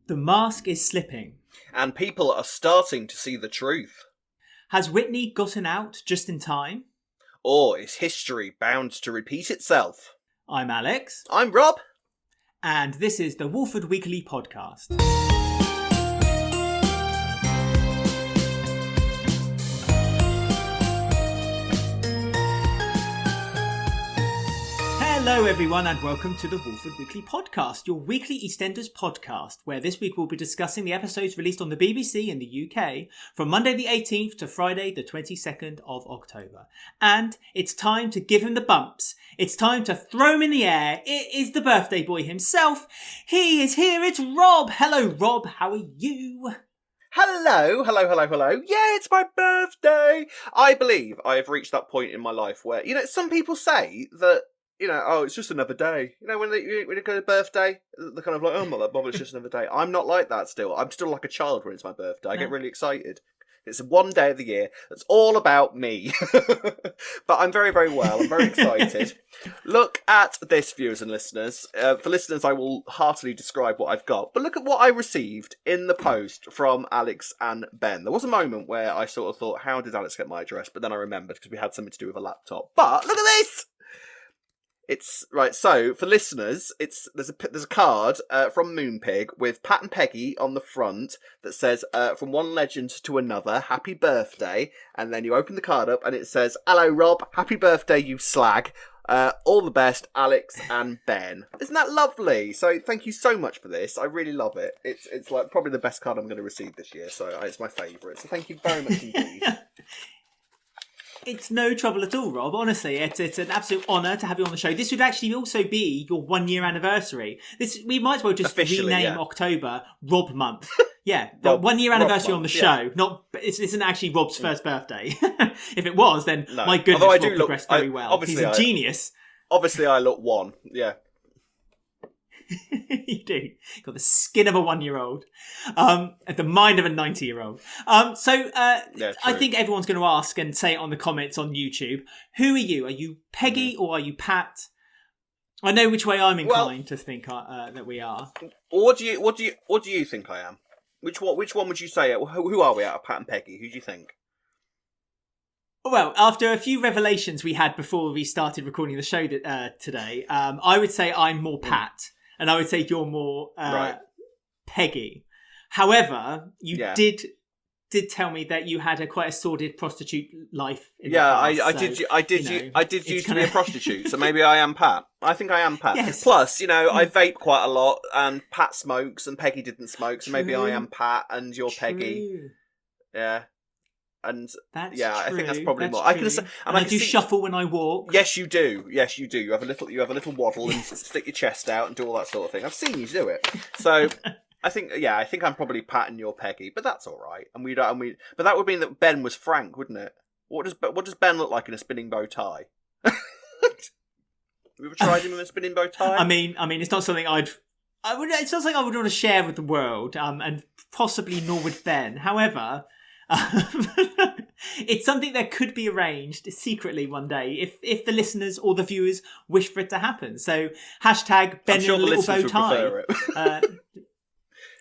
The mask is slipping. And people are starting to see the truth. Has Whitney gotten out just in time? Or is history bound to repeat itself? I'm Alex. I'm Rob. And this is the Walford Weekly podcast. Hello everyone and welcome to the Walford Weekly podcast, your weekly EastEnders podcast, where this week we'll be discussing the episodes released on the BBC in the UK from Monday the 18th to Friday the 22nd of October. And it's time to give him the bumps. It's time to throw him in the air. It is the birthday boy himself. He is here. It's Rob. Hello Rob, how are you? Hello. Yeah, it's my birthday. I believe I have reached that point in my life where, some people say that, oh, it's just another day. When they go to birthday, they're kind of like, oh, I'm not that bothered, it's just another day. I'm not like that still. I'm still like a child when it's my birthday. I get really excited. It's one day of the year that's all about me. But I'm very, very well. I'm very excited. Look at this, viewers and listeners. For listeners, I will heartily describe what I've got. But look at what I received in the post from Alex and Ben. There was a moment where I sort of thought, how did Alex get my address? But then I remembered because we had something to do with a laptop. But look at this! It's right. So for listeners, there's a card from Moonpig with Pat and Peggy on the front that says from one legend to another, happy birthday. And then you open the card up and it says, hello Rob, happy birthday you slag. All the best, Alex and Ben. Isn't that lovely? So thank you so much for this. I really love it. It's like probably the best card I'm going to receive this year. So it's my favourite. So thank you very much indeed. It's no trouble at all, Rob. Honestly, it's an absolute honour to have you on the show. This would actually also be your 1 year anniversary. We might as well just rename October Rob Month. Yeah, the 1 year anniversary on the show. Yeah. It isn't actually Rob's first birthday. If it was, then my goodness, Rob progressed very well. He's a genius. Obviously, I look one. Yeah. You do. You've got the skin of a 1-year-old, the mind of a 90-year-old. I think everyone's going to ask and say it on the comments on YouTube. Who are you? Are you Peggy or are you Pat? I know which way I'm inclined to think that we are. What do you think I am? Which one would you say? Who are we out of Pat and Peggy? Who do you think? Well, after a few revelations we had before we started recording the show today, I would say I'm more Pat. And I would say you're more Peggy. However, you did tell me that you had quite a sordid prostitute life. In the past, I did used to be a prostitute, so maybe I am Pat. I think I am Pat. Yes. Plus, I vape quite a lot, and Pat smokes, and Peggy didn't smoke, so maybe I am Pat, and you're Peggy. Yeah. And that's true. I think that's probably more. True. I do shuffle when I walk. Yes, you do. You have a little waddle and stick your chest out and do all that sort of thing. I've seen you do it. So I think I'm probably Pat and you're Peggy, but that's all right. But that would mean that Ben was Frank, wouldn't it? What does Ben look like in a spinning bow tie? Have you ever tried him in a spinning bow tie? I mean, it's not something it's not something I would want to share with the world, and possibly nor would Ben. However. It's something that could be arranged secretly one day if the listeners or the viewers wish for it to happen. So hashtag Ben in a little bow tie.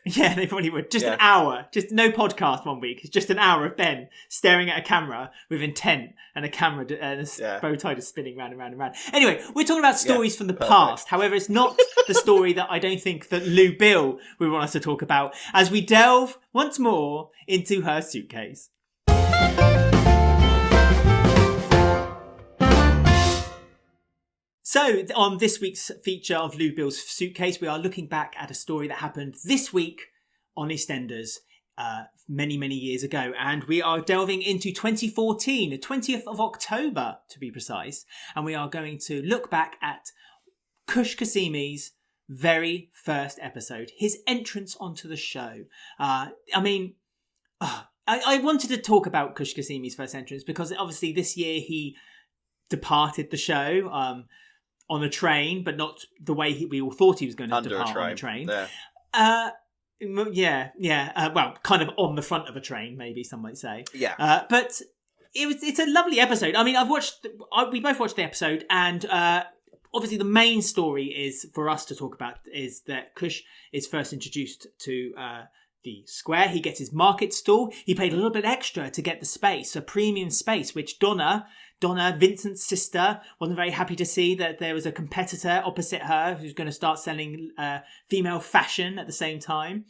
Yeah, they probably would. Just an hour. Just no podcast 1 week. It's just an hour of Ben staring at a camera with intent and a camera and a bow tie just spinning round and round and round. Anyway, we're talking about stories from the past. However, it's not the story that I don't think that Beale would want us to talk about as we delve once more into her suitcase. So, on this week's feature of Beale's Suitcase, we are looking back at a story that happened this week on EastEnders many, many years ago. And we are delving into 2014, the 20th of October, to be precise. And we are going to look back at Kush Kazemi's very first episode, his entrance onto the show. I wanted to talk about Kush Kazemi's first entrance because obviously this year he departed the show on a train, but not the way we all thought he was going to depart on a train. Yeah. Well, kind of on the front of a train, maybe some might say. Yeah. But it's a lovely episode. I mean, we both watched the episode, and obviously the main story is for us to talk about is that Kush is first introduced to the square. He gets his market stall. He paid a little bit extra to get the space, a premium space, which Donna, Vincent's sister, wasn't very happy to see that there was a competitor opposite her who's going to start selling female fashion at the same time.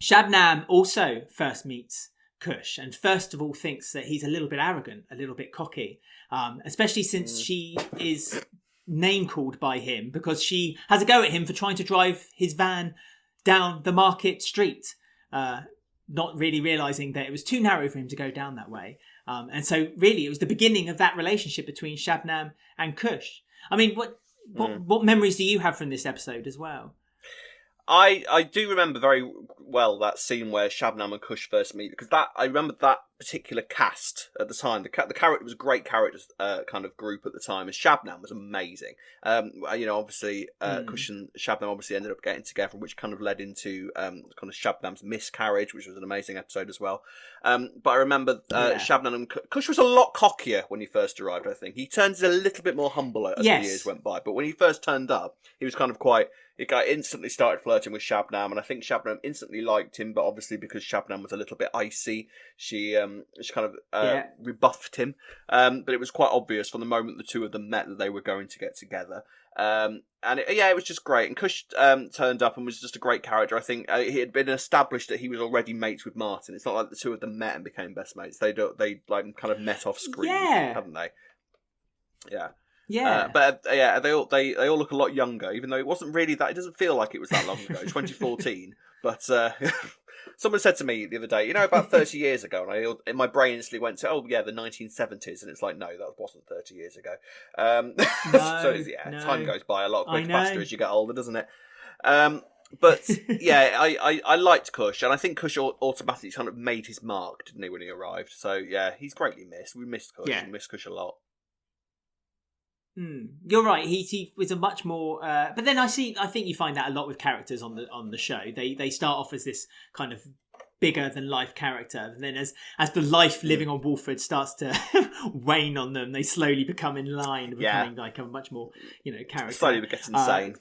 Shabnam also first meets Kush and first of all thinks that he's a little bit arrogant, a little bit cocky, especially since she is name called by him because she has a go at him for trying to drive his van down the market street, not really realising that it was too narrow for him to go down that way. And so really it was the beginning of that relationship between Shabnam and Kush. I mean, what memories do you have from this episode as well? I do remember very well that scene where Shabnam and Kush first meet, because I remember that particular cast at the time. The character was a great character kind of group at the time, and Shabnam was amazing. Obviously Kush and Shabnam obviously ended up getting together, which kind of led into kind of Shabnam's miscarriage, which was an amazing episode as well. But I remember Shabnam and Kush was a lot cockier when he first arrived. I think he turned a little bit more humble as the years went by, but when he first turned up, he was kind of quite. The guy instantly started flirting with Shabnam, and I think Shabnam instantly liked him, but obviously because Shabnam was a little bit icy, she kind of rebuffed him. But it was quite obvious from the moment the two of them met that they were going to get together. It was just great. And Kush turned up and was just a great character. I think he had been established that he was already mates with Martin. It's not like the two of them met and became best mates. They like kind of met off screen, haven't they? Yeah. Yeah, they all look a lot younger, even though it wasn't really that. It doesn't feel like it was that long ago, 2014. But someone said to me the other day, about 30 years ago, and my brain instantly went to, the 1970s, and it's like, no, that wasn't 30 years ago. Time goes by a lot quicker, faster as you get older, doesn't it? But I liked Kush, and I think Kush automatically kind of made his mark, didn't he, when he arrived? So yeah, he's greatly missed. We missed Kush. We missed Kush a lot. You're right. He was a much more, but then I think you find that a lot with characters on the show. They start off as this kind of bigger than life character, and then as the life living on Walford starts to wane on them, they slowly become in line, becoming like a much more character. Slowly gets insane.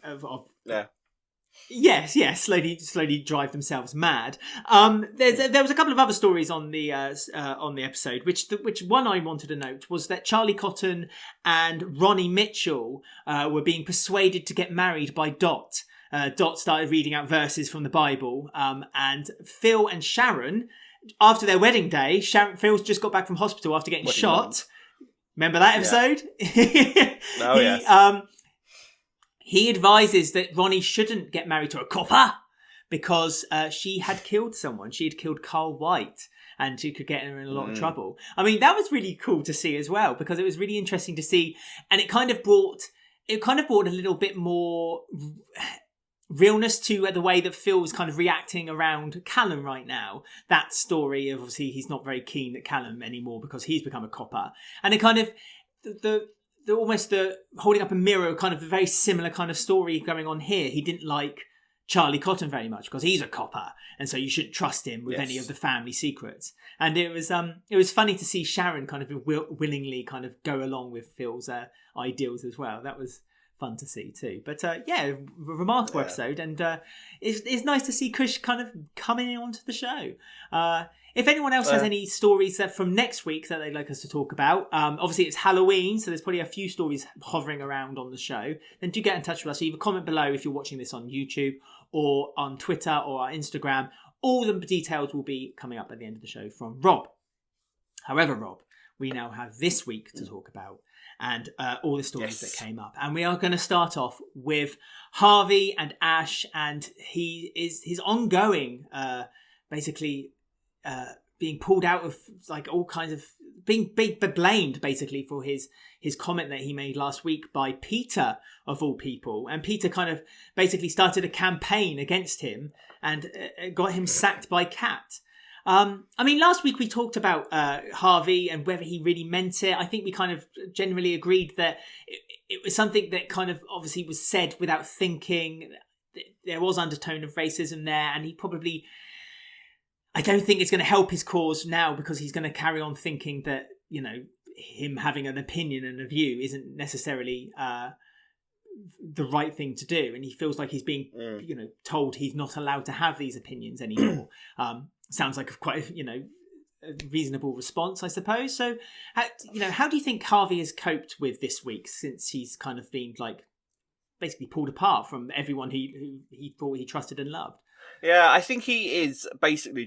Yes, slowly drive themselves mad. There was a couple of other stories on the episode, which one I wanted to note was that Charlie Cotton and Ronnie Mitchell were being persuaded to get married by Dot. Dot started reading out verses from the Bible, and Phil and Sharon, after their wedding day, Phil's just got back from hospital after getting shot. Remember that episode? Yes. He advises that Ronnie shouldn't get married to a copper because she had killed someone. She had killed Carl White, and she could get her in a lot of trouble. I mean, that was really cool to see as well, because it was really interesting to see, and it kind of brought a little bit more realness to the way that Phil was kind of reacting around Callum right now. That story, obviously, he's not very keen at Callum anymore because he's become a copper, and it kind of the holding up a mirror, kind of a very similar kind of story going on here. He didn't like Charlie Cotton very much because he's a copper, and so you shouldn't trust him with any of the family secrets. And it was funny to see Sharon kind of willingly kind of go along with Phil's ideals as well. That was fun to see too. But remarkable episode, and it's nice to see Kush kind of coming onto the show. If anyone else has any stories from next week that they'd like us to talk about, obviously it's Halloween, so there's probably a few stories hovering around on the show, then do get in touch with us. Either comment below if you're watching this on YouTube or on Twitter or our Instagram. All the details will be coming up at the end of the show from Rob. However, Rob, we now have this week to talk about, and all the stories that came up. And we are going to start off with Harvey and Ash, and his ongoing, being pulled out of like all kinds of being blamed basically for his comment that he made last week by Peter of all people, and Peter kind of basically started a campaign against him and got him sacked by Kat. I mean, last week we talked about Harvey and whether he really meant it. I think we kind of generally agreed that it was something that kind of obviously was said without thinking. There was undertone of racism there, and he probably, I don't think it's going to help his cause now, because he's going to carry on thinking that, him having an opinion and a view isn't necessarily the right thing to do, and he feels like he's being told he's not allowed to have these opinions anymore. Sounds like quite a reasonable response, I suppose. So how do you think Harvey has coped with this week, since he's kind of been like basically pulled apart from everyone who he thought he trusted and loved? Yeah, I think he is basically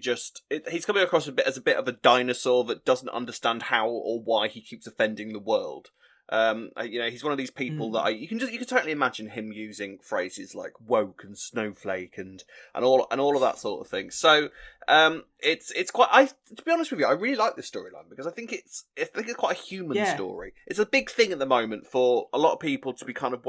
he's coming across as a bit of a dinosaur that doesn't understand how or why he keeps offending the world. He's one of these people that you can totally imagine him using phrases like woke and snowflake and all of that sort of thing. So it's quite. To be honest with you, I really like this storyline because I think it's quite a human story. It's a big thing at the moment for a lot of people to be kind of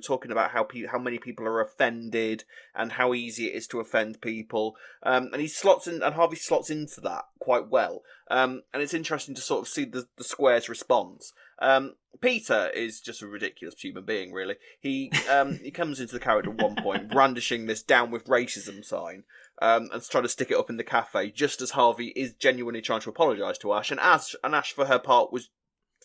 talking about how many people are offended and how easy it is to offend people. And Harvey slots into that quite well. And it's interesting to sort of see the Square's response. Peter is just a ridiculous human being, really. He comes into the character at one point, brandishing this "down with racism" sign, and trying to stick it up in the cafe, just as Harvey is genuinely trying to apologise to Ash, and Ash, for her part, was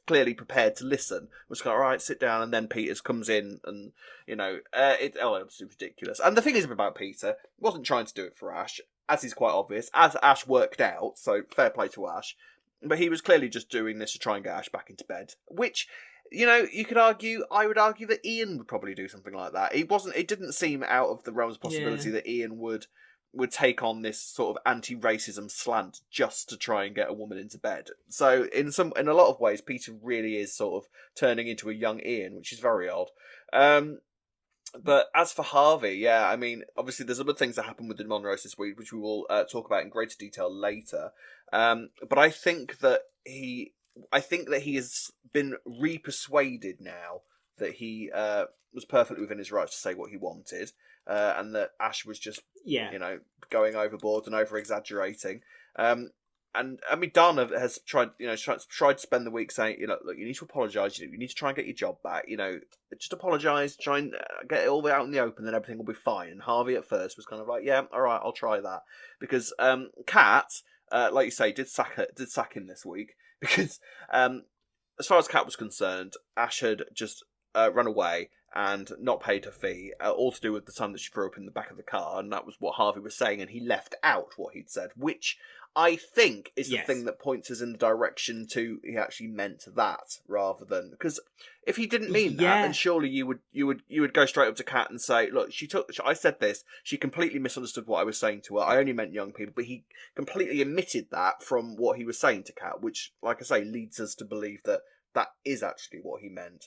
clearly prepared to listen. Was like, all right, sit down, and then Peter comes in, and it's ridiculous. And the thing is about Peter, he wasn't trying to do it for Ash, as is quite obvious, as Ash worked out. So fair play to Ash. But he was clearly just doing this to try and get Ash back into bed. Which, I would argue that Ian would probably do something like that. It didn't seem out of the realms of possibility that Ian would take on this sort of anti-racism slant just to try and get a woman into bed. So in a lot of ways, Peter really is sort of turning into a young Ian, which is very odd. But as for Harvey, obviously there's other things that happened with the Monroes this week, which we will talk about in greater detail later. But I think that he has been re-persuaded now that he was perfectly within his rights to say what he wanted, and that Ash was just going overboard and over-exaggerating. And I mean, Dana has tried to spend the week saying, look, you need to apologise. You need to try and get your job back. Just apologise. Try and get it all out in the open, then everything will be fine. And Harvey at first was kind of like, yeah, all right, I'll try that, because Kat, like you say, did sack him this week because as far as Kat was concerned, Ash had just run away and not paid her fee, all to do with the time that she threw up in the back of the car, and that was what Harvey was saying, and he left out what he'd said, which I think is the thing that points us in the direction to he actually meant that, rather than, because if he didn't mean that, then surely you would go straight up to Kat and say, look, I said this, she completely misunderstood what I was saying to her, I only meant young people, but he completely omitted that from what he was saying to Kat, which, like I say, leads us to believe that is actually what he meant.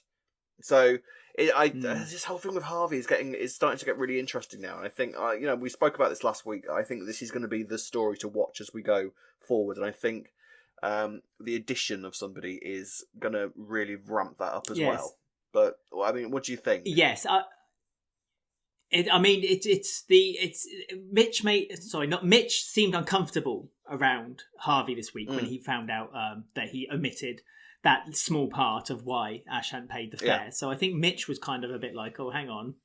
So this whole thing with Harvey is starting to get really interesting now. And I think we spoke about this last week. I think this is going to be the story to watch as we go forward. And I think the addition of somebody is going to really ramp that up as well. But I mean, what do you think? Yes, Mitch seemed uncomfortable around Harvey this week when he found out that he omitted that small part of why Ash hadn't paid the fare. So I think Mitch was kind of a bit like, oh, hang on,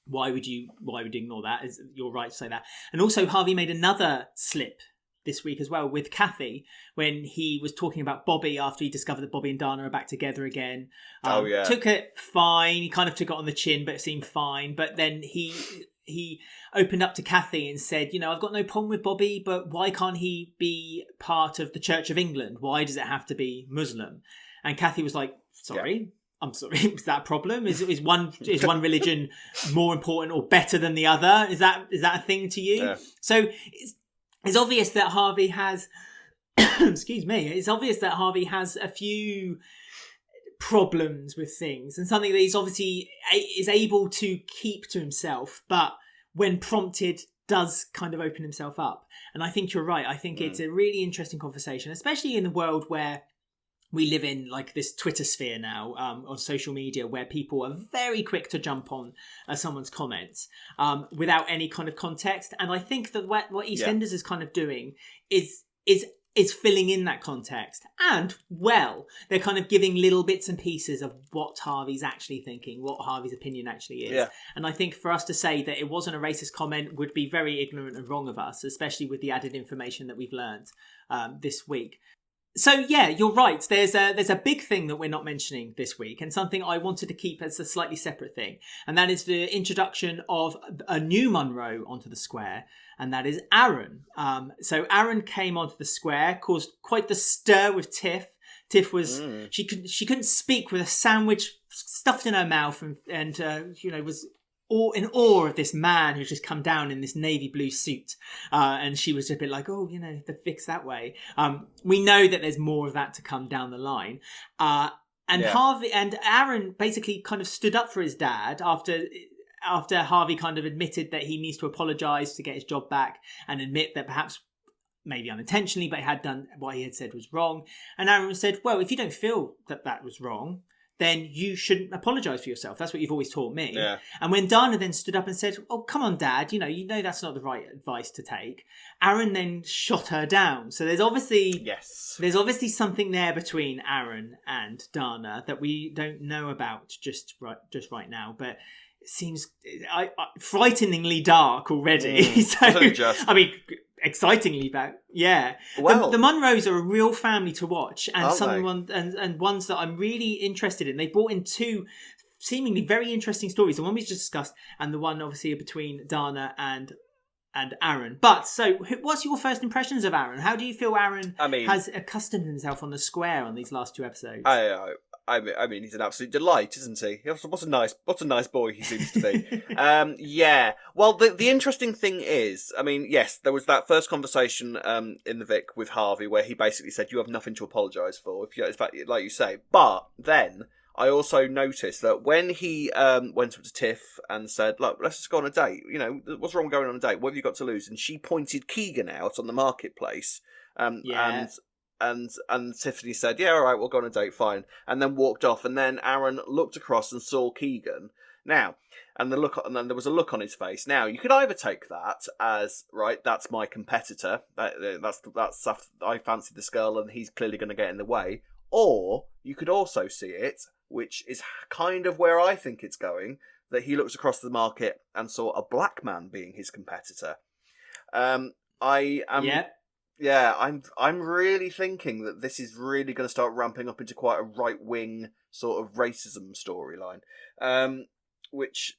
why would you ignore that? You're right to say that. And also Harvey made another slip this week as well with Kathy when he was talking about Bobby after he discovered that Bobby and Dana are back together again. Took it fine. He kind of took it on the chin, but it seemed fine. But then he opened up to Kathy and said, I've got no problem with Bobby, but why can't he be part of the Church of England? Why does it have to be Muslim? And Kathy was like, sorry, I'm sorry, is that a problem? Is one religion more important or better than the other? Is that a thing to you? Yeah. So it's obvious that Harvey has, excuse me, it's obvious that Harvey has a few problems with things and something that he's obviously is able to keep to himself, but when prompted does kind of open himself up. And I think you're right. I think it's a really interesting conversation, especially in the world where we live in, like this Twitter sphere now, on social media, where people are very quick to jump on someone's comments without any kind of context. And I think that what EastEnders is kind of doing is filling in that context. And, they're kind of giving little bits and pieces of what Harvey's actually thinking, what Harvey's opinion actually is. Yeah. And I think for us to say that it wasn't a racist comment would be very ignorant and wrong of us, especially with the added information that we've learned this week. So yeah, you're right. There's a big thing that we're not mentioning this week, and something I wanted to keep as a slightly separate thing, and that is the introduction of a new Monroe onto the square, and that is Aaron. So Aaron came onto the square, caused quite the stir with Tiff. Tiff was she couldn't speak with a sandwich stuffed in her mouth, and was in awe of this man who's just come down in this navy blue suit, and she was a bit like, oh, the fix that way. We know that there's more of that to come down the line, Harvey and Aaron basically kind of stood up for his dad after Harvey kind of admitted that he needs to apologise to get his job back and admit that perhaps, maybe unintentionally, but he had done what he had said was wrong. And Aaron said, well, if you don't feel that was wrong, then you shouldn't apologise for yourself. That's what you've always taught me. Yeah. And when Dana then stood up and said, oh, come on, Dad, you know that's not the right advice to take, Aaron then shot her down. So there's obviously something there between Aaron and Dana that we don't know about just right now. But it seems frighteningly dark already. Excitingly back, yeah. Well, the Monroes are a real family to watch, and and ones that I'm really interested in. They brought in two seemingly very interesting stories. The one we just discussed, and the one obviously between Dana and Aaron. But so, what's your first impressions of Aaron? How do you feel Aaron has accustomed himself on the square on these last two episodes? I mean, he's an absolute delight, isn't he? What a nice boy he seems to be. Yeah. Well, the interesting thing is, I mean, yes, there was that first conversation in the Vic with Harvey where he basically said, "You have nothing to apologise for," in fact, like you say. But then I also noticed that when he went up to Tiff and said, "Look, let's just go on a date. What's wrong with going on a date? What have you got to lose?" and she pointed Keegan out on the marketplace. And Tiffany said, yeah, all right, we'll go on a date, fine. And then walked off. And then Aaron looked across and saw Keegan. Now, and then there was a look on his face. Now, you could either take that as, right, that's my competitor. That's I fancy this girl and he's clearly going to get in the way. Or you could also see it, which is kind of where I think it's going, that he looks across the market and saw a black man being his competitor. Yeah, I'm really thinking that this is really going to start ramping up into quite a right-wing sort of racism storyline, which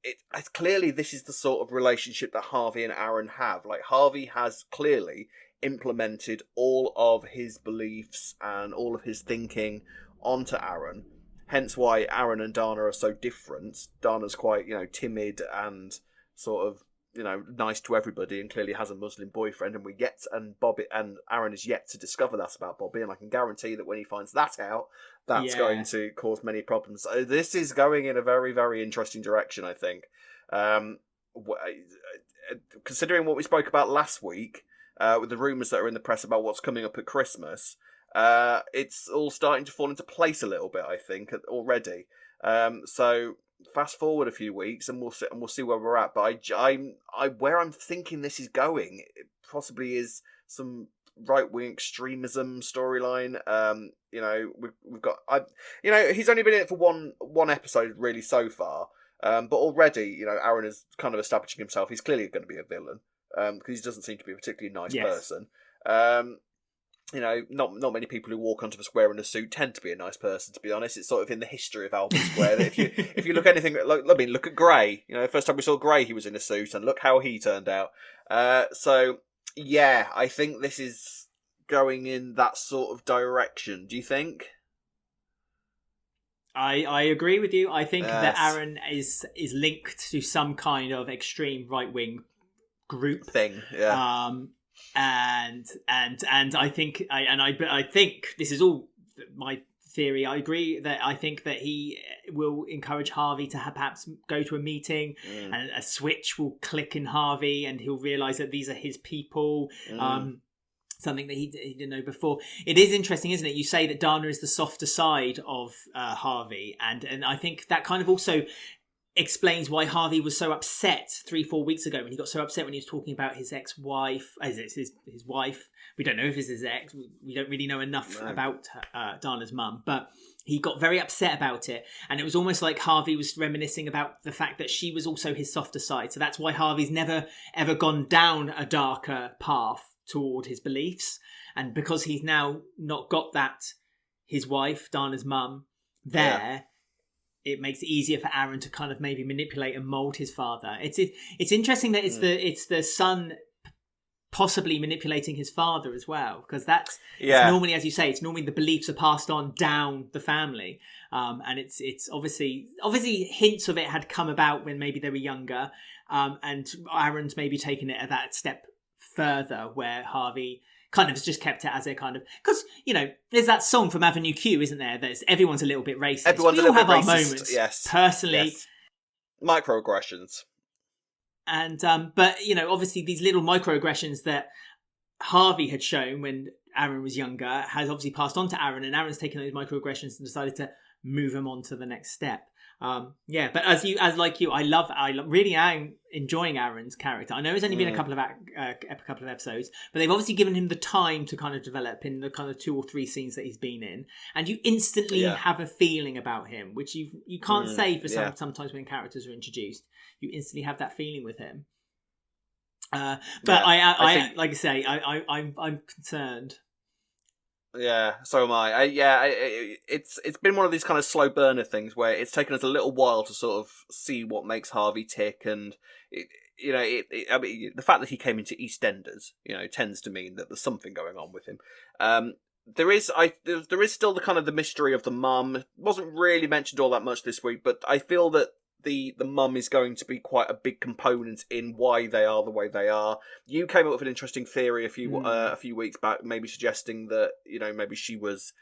it's clearly this is the sort of relationship that Harvey and Aaron have. Like, Harvey has clearly implemented all of his beliefs and all of his thinking onto Aaron, hence why Aaron and Dana are so different. Dana's quite, timid and sort of, nice to everybody and clearly has a Muslim boyfriend, and Bobby and Aaron is yet to discover that about Bobby, and I can guarantee that when he finds that out, that's going to cause many problems. So this is going in a very, very interesting direction, I think. Considering what we spoke about last week, with the rumours that are in the press about what's coming up at Christmas, it's all starting to fall into place a little bit, I think, already. So fast forward a few weeks and we'll see where we're at. But where I'm thinking this is going, it possibly is some right-wing extremism storyline. We've got he's only been in it for one episode really so far. But already, Aaron is kind of establishing himself. He's clearly going to be a villain because he doesn't seem to be a particularly nice person. Not many people who walk onto the square in a suit tend to be a nice person, to be honest. It's sort of in the history of Albert Square that if you look anything like, look at Gray. First time we saw Gray, he was in a suit, and look how he turned out. So yeah, I think this is going in that sort of direction. Do you think? I agree with you. I think that Aaron is linked to some kind of extreme right wing group thing. Yeah. And I think I think this is all my theory. I agree that I think that he will encourage Harvey to perhaps go to a meeting, and a switch will click in Harvey, and he'll realise that these are his people. Something that he didn't know before. It is interesting, isn't it? You say that Dana is the softer side of Harvey, and I think that kind of also explains why Harvey was so upset 3-4 weeks ago when he got so upset when he was talking about his ex-wife, his wife. We don't know if it's his ex. We don't really know enough about Dana's mum, but he got very upset about it. And it was almost like Harvey was reminiscing about the fact that she was also his softer side. So that's why Harvey's never, ever gone down a darker path toward his beliefs. and because he's now not got his wife Dana's mum there, it makes it easier for Aaron to kind of maybe manipulate and mold his father. It's interesting that it's the son possibly manipulating his father as well, because it's normally, as you say, it's normally the beliefs are passed on down the family, and it's obviously hints of it had come about when maybe they were younger, and Aaron's maybe taken it at that step further where Harvey kind of has just kept it as a kind of, because there's that song from Avenue Q, isn't there? There's everyone's a little bit racist. Everyone's we a little all have bit our racist. moments. Yes, personally. Yes. Microaggressions. And but obviously these little microaggressions that Harvey had shown when Aaron was younger has obviously passed on to Aaron, and Aaron's taken those microaggressions and decided to move him on to the next step. But I really am enjoying Aaron's character. I know it's only been a couple of episodes, but they've obviously given him the time to kind of develop in the kind of 2 or 3 scenes that he's been in, and you instantly have a feeling about him, which you can't say for sometimes when characters are introduced. You instantly have that feeling with him. I'm concerned. Yeah, so am I. It's been one of these kind of slow burner things where it's taken us a little while to sort of see what makes Harvey tick, and the fact that he came into EastEnders, tends to mean that there's something going on with him. There is still the kind of the mystery of the mum. It wasn't really mentioned all that much this week, but I feel that the mum is going to be quite a big component in why they are the way they are. You came up with an interesting theory a few weeks back, maybe suggesting that maybe she was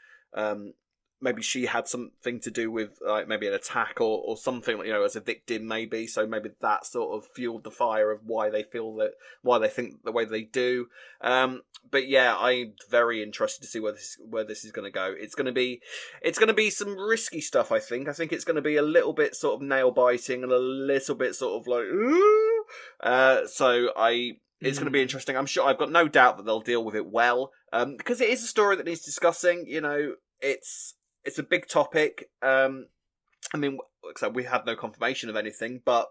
maybe she had something to do with maybe an attack or something, as a victim maybe. So maybe that sort of fueled the fire of why they think the way they do. But yeah, I'm very interested to see where this is going to go. It's going to be some risky stuff. I think it's going to be a little bit sort of nail biting and a little bit sort of like, ooh. It's going to be interesting. I'm sure, I've got no doubt that they'll deal with it well, because it is a story that needs discussing. It's a big topic. I mean, except we had no confirmation of anything, but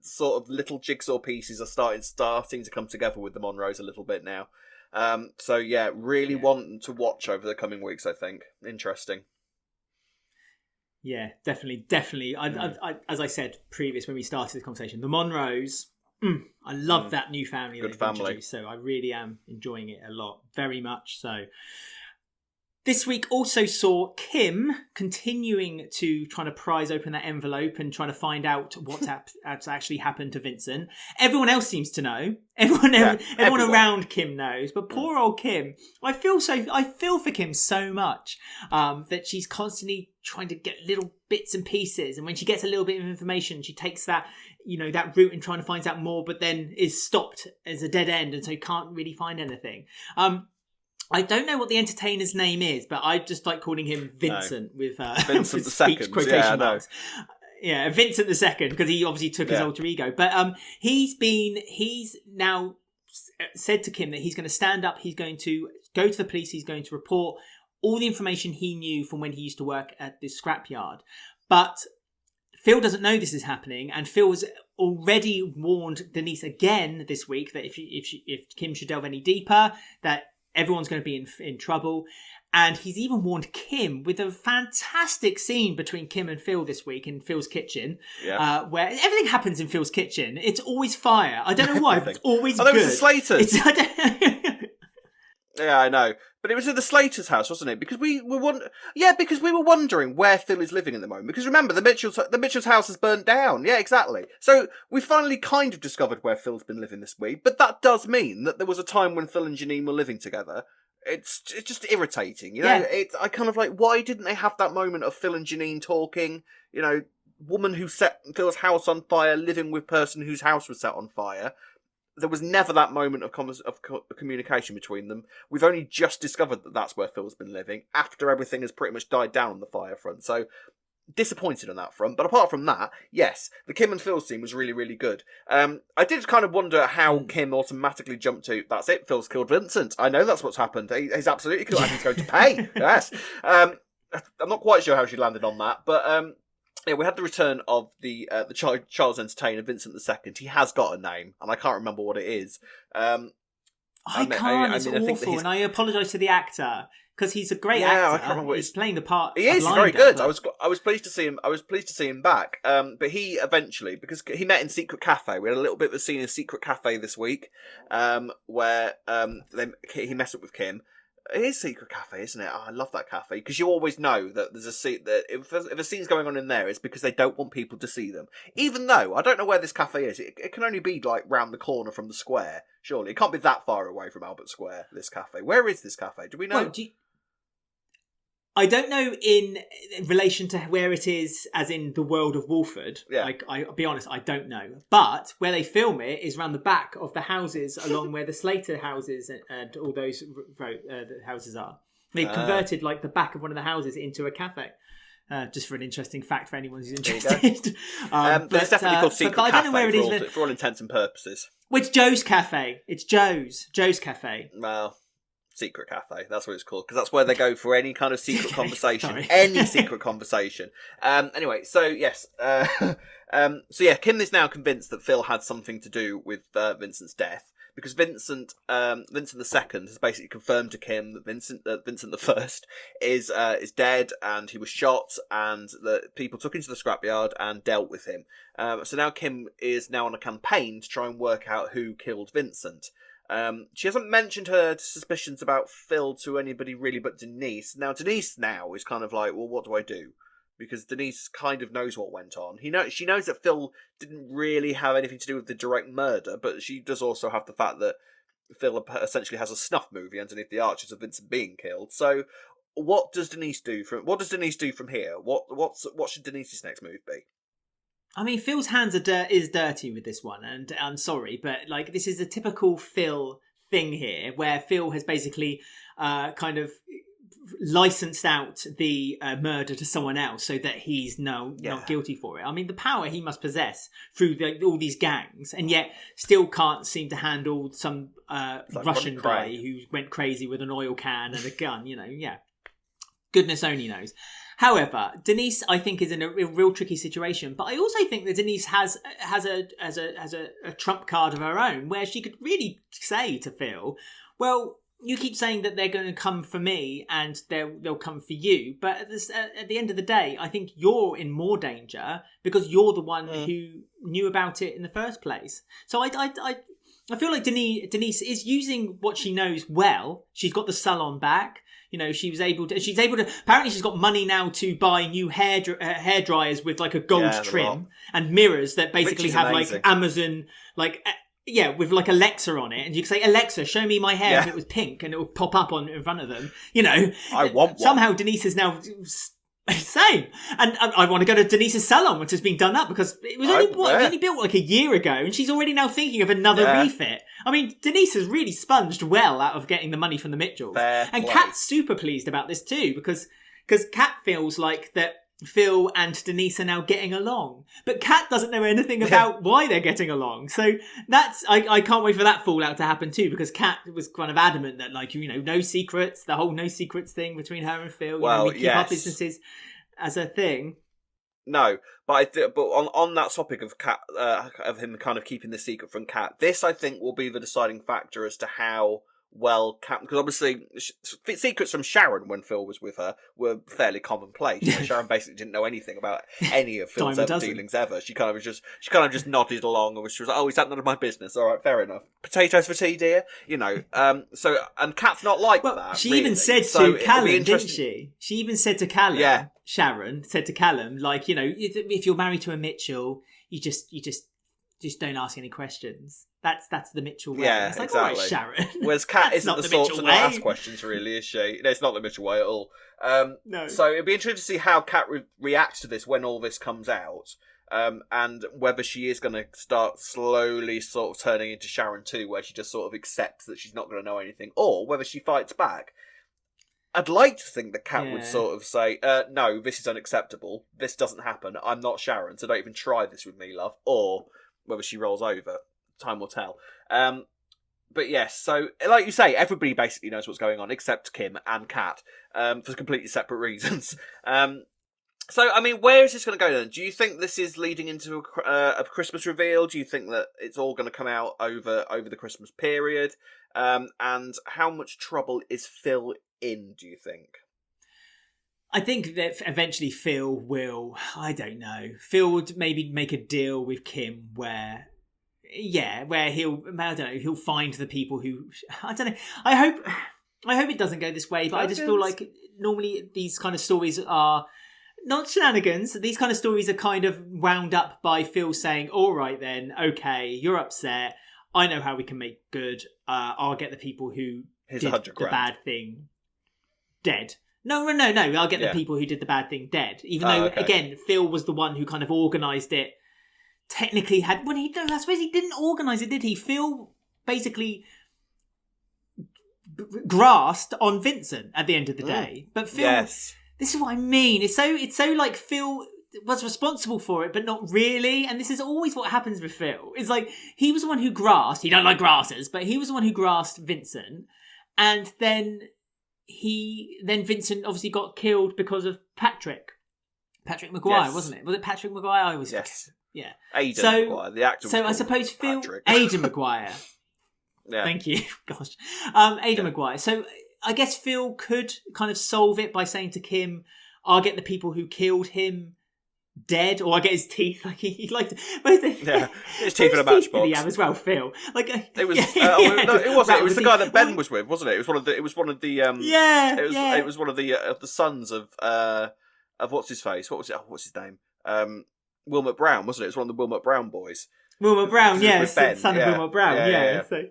sort of little jigsaw pieces are starting to come together with the Monroes a little bit now. Really want to watch over the coming weeks, I think. Interesting. Yeah, definitely. I as I said previous when we started this conversation, the Monroes, I love that new family. Good they've family. Introduced, so I really am enjoying it a lot, very much so. This week also saw Kim continuing to trying to prise open that envelope and trying to find out what's actually happened to Vincent. Everyone else seems to know. Everyone around Kim knows, but poor old Kim. I feel for Kim so much that she's constantly trying to get little bits and pieces, and when she gets a little bit of information, she takes that that route and trying to find out more, but then is stopped as a dead end, and so can't really find anything. I don't know what the entertainer's name is, but I just like calling him Vincent with Vincent with the speech Second. quotation marks. Yeah, Vincent the Second, because he obviously took his alter ego. But he's now said to Kim that he's going to stand up. He's going to go to the police. He's going to report all the information he knew from when he used to work at this scrapyard. But Phil doesn't know this is happening, and Phil has already warned Denise again this week that if Kim should delve any deeper, that everyone's going to be in trouble. And he's even warned Kim with a fantastic scene between Kim and Phil this week in Phil's kitchen, where everything happens in Phil's kitchen. It's always fire. I don't know why, but it's always good. Oh, that was the Slaters. Yeah, I know. But it was at the Slaters' house, wasn't it? Because we were wondering where Phil is living at the moment. Because remember, the Mitchell's house is burnt down. Yeah, exactly. So we finally kind of discovered where Phil's been living this week. But that does mean that there was a time when Phil and Janine were living together. It's just irritating, I kind of like, why didn't they have that moment of Phil and Janine talking? Woman who set Phil's house on fire, living with person whose house was set on fire. There was never that moment of communication between them. We've only just discovered that that's where Phil's been living after everything has pretty much died down on the fire front. So disappointed on that front. But apart from that, yes, the Kim and Phil scene was really, really good. I did kind of wonder how Kim automatically jumped to, that's it, Phil's killed Vincent. I know that's what's happened. He's absolutely killed, and he's going to pay. Yes. I'm not quite sure how she landed on that, but we had the return of the child's entertainer, Vincent II. He has got a name, and I can't remember what it is. I can't. It's awful, and I apologise to the actor because he's a great actor. I can't remember he's playing the part. He is very good. But... I was pleased to see him. I was pleased to see him back. But he eventually, because he met in Secret Cafe. We had a little bit of a scene in Secret Cafe this week, where he messed up with Kim. It is Secret Cafe, isn't it? Oh, I love that cafe because you always know that there's a scene that if a scene's going on in there, it's because they don't want people to see them. Even though I don't know where this cafe is, it can only be like round the corner from the square. Surely it can't be that far away from Albert Square. This cafe. Where is this cafe? Do we know? Well, I don't know in relation to where it is, as in the world of Walford. Yeah. I'll be honest, I don't know. But where they film it is around the back of the houses, along where the Slater houses and all those houses are. They've converted like the back of one of the houses into a cafe. Just for an interesting fact for anyone who's interested. But it's definitely called Secret Cafe. I don't know where it is for all intents and purposes. Well, it's Joe's Cafe. It's Joe's Cafe. Well. Secret Cafe, that's what it's called, because that's where they go for any kind of secret conversation. Any secret conversation. Anyway, so yes. Kim is now convinced that Phil had something to do with Vincent's death, because Vincent II has basically confirmed to Kim that Vincent I is dead and he was shot, and that people took him to the scrapyard and dealt with him. So now Kim is now on a campaign to try and work out who killed Vincent. She hasn't mentioned her suspicions about Phil to anybody really but Denise. Now, Denise now is kind of like, well, what do I do? Because Denise kind of knows what went on. She knows that Phil didn't really have anything to do with the direct murder, but she does also have the fact that Phil essentially has a snuff movie underneath the arches of Vincent being killed. So, what does Denise do from here? What should Denise's next move be? I mean, Phil's hands is dirty with this one, and I'm sorry, but like this is a typical Phil thing here, where Phil has basically kind of licensed out the murder to someone else so that he's not guilty for it. I mean, the power he must possess through all these gangs, and yet still can't seem to handle some Russian guy who went crazy with an oil can and a gun. Goodness only knows. However, Denise, I think, is in a real tricky situation. But I also think that Denise has a trump card of her own, where she could really say to Phil, "Well, you keep saying that they're going to come for me and they'll come for you, but at the end of the day, I think you're in more danger because you're the one who knew about it in the first place." So I feel like Denise is using what she knows well. She's got the salon back. She's able to, apparently she's got money now to buy new hair dryers with like a gold trim and mirrors that basically have amazing. Like Amazon, with like Alexa on it. And you can say, "Alexa, show me my hair if it was pink," and it will pop up in front of them. I want one. Somehow Denise is now same. And I want to go to Denise's salon, which has been done up because it was only built like a year ago, and she's already now thinking of another refit. I mean, Denise has really sponged well out of getting the money from the Mitchells. And Kat's super pleased about this too, because Kat feels like that Phil and Denise are now getting along. But Kat doesn't know anything about why they're getting along. So that's I can't wait for that fallout to happen too, because Kat was kind of adamant that no secrets, the whole no secrets thing between her and Phil. We keep our businesses as a thing. No, but on that topic of Kat, of him kind of keeping the secret from Kat, this I think will be the deciding factor as to how well Kat, because obviously secrets from Sharon when Phil was with her were fairly commonplace. Sharon basically didn't know anything about any of Phil's dealings ever. She kind of just nodded along, and she was like, "Oh, is that none of my business? All right, fair enough. Potatoes for tea, dear." So and Kat's not like that. She even said to Callum, didn't she? She even said to Callum, Sharon said to Callum, if you're married to a Mitchell, you just don't ask any questions. That's the Mitchell way. Yeah, it's like, exactly. all right, Sharon. Whereas Kat isn't the sort to not ask questions, really, is she? No, it's not the Mitchell way at all. No. So it'd be interesting to see how Kat reacts to this when all this comes out, and whether she is going to start slowly sort of turning into Sharon too, where she just sort of accepts that she's not going to know anything, or whether she fights back. I'd like to think that Kat would sort of say, "No, this is unacceptable. This doesn't happen. I'm not Sharon, so don't even try this with me, love." Or whether she rolls over. Time will tell. But yes, so like you say, everybody basically knows what's going on except Kim and Kat, for completely separate reasons. So, I mean, where is this going to go then? Do you think this is leading into a Christmas reveal? Do you think that it's all going to come out over the Christmas period? And how much trouble is Phil in, do you think? I think that eventually Phil will, I don't know, Phil would maybe make a deal with Kim where he'll find the people who, I don't know, I hope it doesn't go this way, but I just feel like normally these kind of stories are not shenanigans. These kind of stories are kind of wound up by Phil saying, all right then, okay, you're upset. I know how we can make good. I'll get the people who did the bad thing dead. No. I'll get the people who did the bad thing dead. Even though, again, Phil was the one who kind of organised it. Technically I suppose he didn't organise it, did he? Phil basically grasped on Vincent at the end of the day. But Phil, this is what I mean. It's so like Phil was responsible for it, but not really. And this is always what happens with Phil. It's like he was the one who grasped. He don't like grasses, but he was the one who grasped Vincent, and then Vincent obviously got killed because of Patrick Maguire, wasn't it? Was it Patrick Maguire? I was forget. Yeah. Aidan Maguire, the actor. So I suppose Phil Aidan Maguire. Yeah. Thank you. Gosh. Aidan Maguire. So I guess Phil could kind of solve it by saying to Kim, I'll get the people who killed him dead, or I get his teeth. Like he liked his teeth in a matchbox. Did he have as well, Phil? Like it was. No, it wasn't. It was the guy that Ben was with, wasn't it? It was one of the. It was one of the. It was one of the sons of what's his face? What was it? Oh, what's his name? Wilmot Brown, wasn't it? It was one of the Wilmot Brown boys. Wilmot Brown, son of Wilmot Brown, So,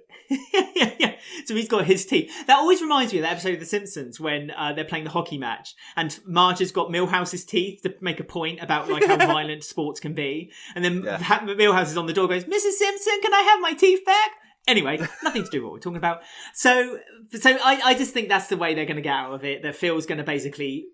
so he's got his teeth. That always reminds me of that episode of The Simpsons when they're playing the hockey match, and Marge has got Milhouse's teeth to make a point about like how violent sports can be, and then Milhouse is on the door, goes, "Mrs. Simpson, can I have my teeth back?" Anyway, nothing to do with what we're talking about. So I just think that's the way they're going to get out of it. That Phil's going to basically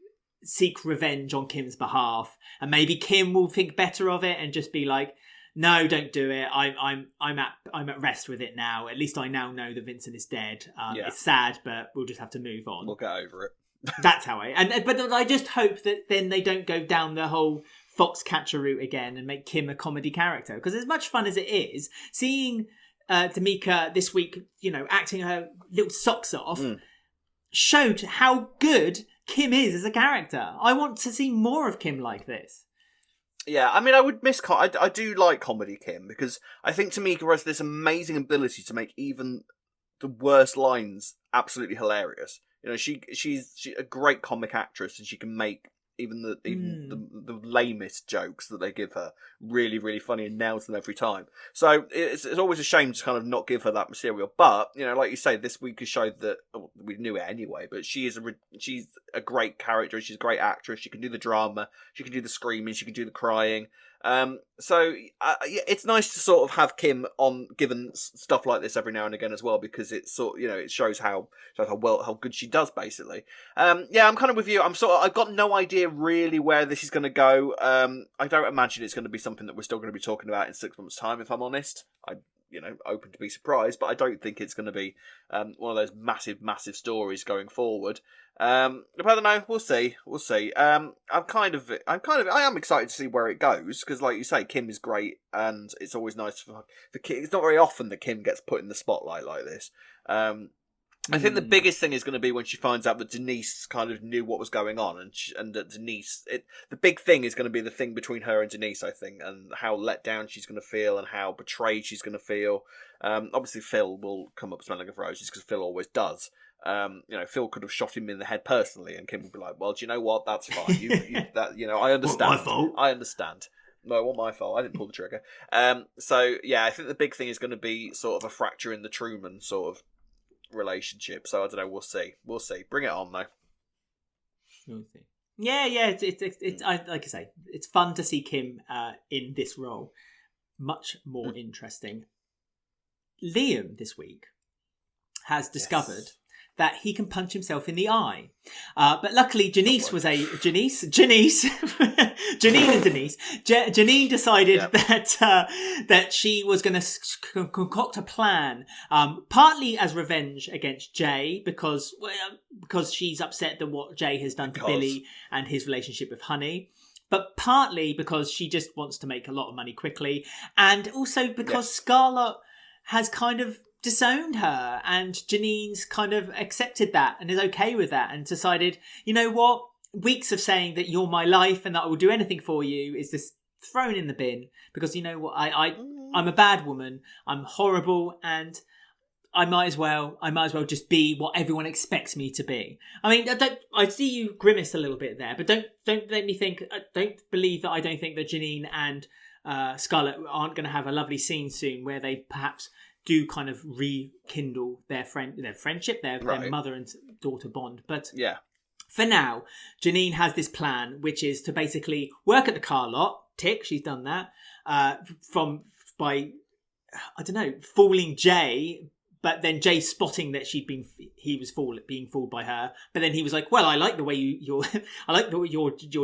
seek revenge on Kim's behalf, and maybe Kim will think better of it and just be like, no, don't do it. I'm at rest with it now. At least I now know that Vincent is dead. It's sad, but we'll just have to move on. We'll get over it. That's how but I just hope that then they don't go down the whole Foxcatcher route again and make Kim a comedy character. Because as much fun as it is, seeing Tamika this week, acting her little socks off, showed how good Kim is as a character. I want to see more of Kim like this. Yeah, I mean, I would miss. I do like comedy Kim because I think Tamika has this amazing ability to make even the worst lines absolutely hilarious. She's a great comic actress, and she can make even the lamest jokes that they give her really, really funny and nails them every time. So it's always a shame to kind of not give her that material. But like you say, this week has showed that we knew it anyway. But she's a great character. She's a great actress. She can do the drama. She can do the screaming. She can do the crying. So it's nice to sort of have Kim on given stuff like this every now and again as well, because it's sort it shows how good she does basically. I'm kind of with you. I've got no idea really where this is going to go. I don't imagine it's going to be something that we're still going to be talking about in 6 months' time, if I'm honest. I'm open to be surprised, but I don't think it's going to be one of those massive stories going forward. But I don't know. We'll see. I am excited to see where it goes, because like you say, Kim is great, and it's always nice for Kim. It's not very often that Kim gets put in the spotlight like this. I think the biggest thing is going to be when she finds out that Denise kind of knew what was going on, and that Denise. The big thing is going to be the thing between her and Denise, I think, and how let down she's going to feel and how betrayed she's going to feel. Obviously, Phil will come up smelling of roses, because Phil always does. Phil could have shot him in the head personally, and Kim would be like, "Well, do you know what? That's fine. I understand. My fault. I understand. No, it wasn't my fault. I didn't pull the trigger." I think the big thing is going to be sort of a fracture in the Truman sort of relationship. So I don't know. We'll see. Bring it on though. We'll see. Yeah. It's like I say, it's fun to see Kim in this role. Much more interesting. Liam this week has discovered that he can punch himself in the eye. But luckily Janine decided that she was going to concoct a plan, partly as revenge against Jay, because she's upset that what Jay has done to Billy and his relationship with Honey. but partly because she just wants to make a lot of money quickly, and also because Scarlett has kind of disowned her, and Janine's kind of accepted that and is okay with that, and decided, you know what, weeks of saying that you're my life and that I will do anything for you is just thrown in the bin, because you know what, I'm a bad woman, I'm horrible, and I might as well just be what everyone expects me to be. I mean, I see you grimace a little bit there, but don't make me think. Don't believe that I don't think that Janine and Scarlett aren't going to have a lovely scene soon where they perhaps do kind of rekindle their friendship, their mother and daughter bond. But for now, Janine has this plan, which is to basically work at the car lot. Tick, she's done that. By fooling Jay. But then Jay spotting that he was being fooled by her. But then he was like, "Well, I like the way you're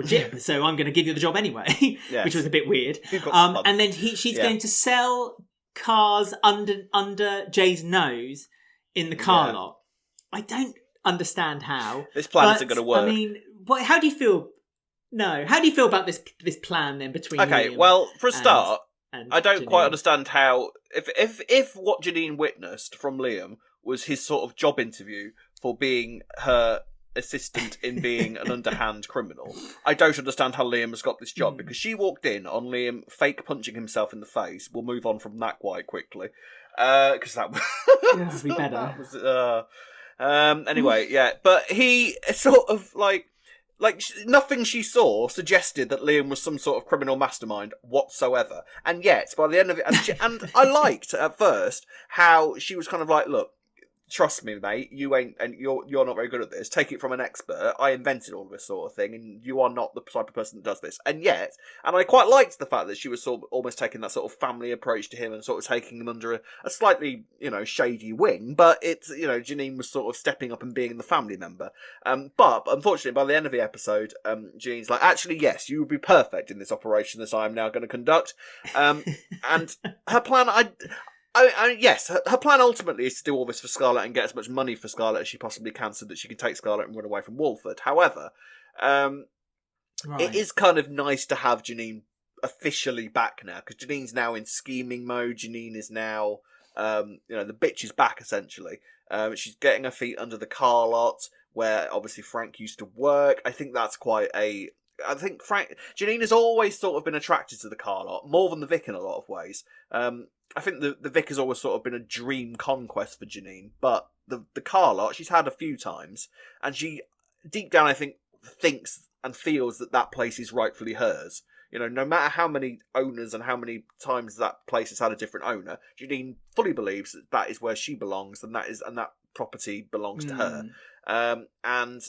jib, so I'm going to give you the job anyway," which was a bit weird. And then she's going to sell cars under Jay's nose in the car lot. I don't understand how this plan isn't going to work. I mean, how do you feel? No, how do you feel about this plan then between? Okay, Liam well, for a start. I don't Janine. quite understand how if what Janine witnessed from Liam was his sort of job interview for being her assistant in being an underhand criminal, I don't understand how Liam has got this job, because she walked in on Liam fake punching himself in the face. We'll move on from that quite quickly, because that would be better. Anyway, but he sort of like nothing she saw suggested that Liam was some sort of criminal mastermind whatsoever. And yet, by the end of it, and I liked at first how she was kind of like, look, trust me, mate, you ain't, and you're not very good at this. Take it from an expert. I invented all this sort of thing, and you are not the type of person that does this. And yet, and I quite liked the fact that she was sort of almost taking that sort of family approach to him and sort of taking him under a slightly, shady wing. But it's, Janine was sort of stepping up and being the family member. But unfortunately, by the end of the episode, Janine's like, actually, yes, you would be perfect in this operation that I am now going to conduct. And her plan, yes, her plan ultimately is to do all this for Scarlett and get as much money for Scarlett as she possibly can so that she can take Scarlett and run away from Walford. However, it is kind of nice to have Janine officially back now, because Janine's now in scheming mode. Janine is now, the bitch is back, essentially. She's getting her feet under the car lot, where obviously Frank used to work. I think that's Janine has always sort of been attracted to the car lot, more than the Vic in a lot of ways. I think the Vic has always sort of been a dream conquest for Janine, but the car lot she's had a few times, and she deep down I think thinks and feels that place is rightfully hers. No matter how many owners and how many times that place has had a different owner, Janine fully believes that is where she belongs, and that property belongs to her. And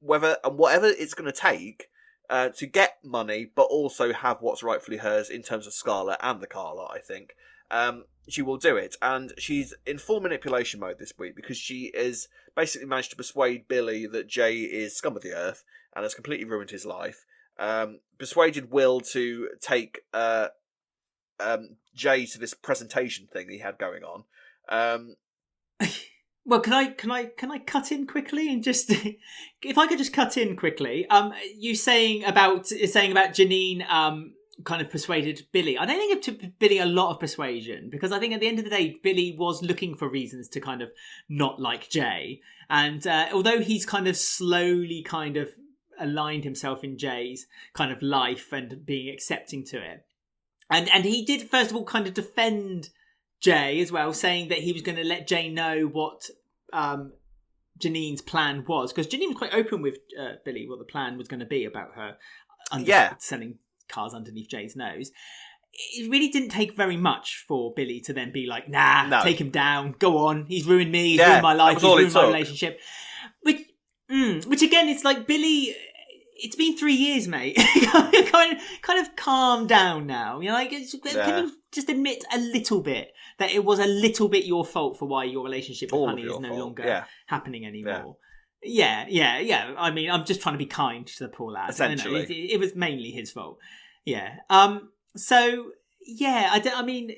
whatever it's going to take to get money, but also have what's rightfully hers in terms of Scarlett and the car lot, I think. She will do it, and she's in full manipulation mode this week, because she is basically managed to persuade Billy that Jay is scum of the earth and has completely ruined his life. Persuaded Will to take Jay to this presentation thing he had going on. Well, can I cut in quickly and just if I could just cut in quickly, you saying about Janine kind of persuaded Billy. I don't think it took Billy a lot of persuasion, because I think at the end of the day, Billy was looking for reasons to kind of not like Jay. And although he's kind of slowly kind of aligned himself in Jay's kind of life and being accepting to it. And he did, first of all, kind of defend Jay as well, saying that he was going to let Jay know what Janine's plan was. Because Janine was quite open with Billy what the plan was going to be about her selling cars underneath Jay's nose. It really didn't take very much for Billy to then be like, take him down, go on, he's ruined me, he's ruined my life, he's ruined my relationship. Which again, it's like, Billy, it's been 3 years, mate. kind of calm down now. Can you just admit a little bit that it was a little bit your fault for why your relationship with Honey is no longer happening anymore? Yeah. I mean, I'm just trying to be kind to the poor lad. Essentially. It was mainly his fault. Yeah. So, yeah, I mean,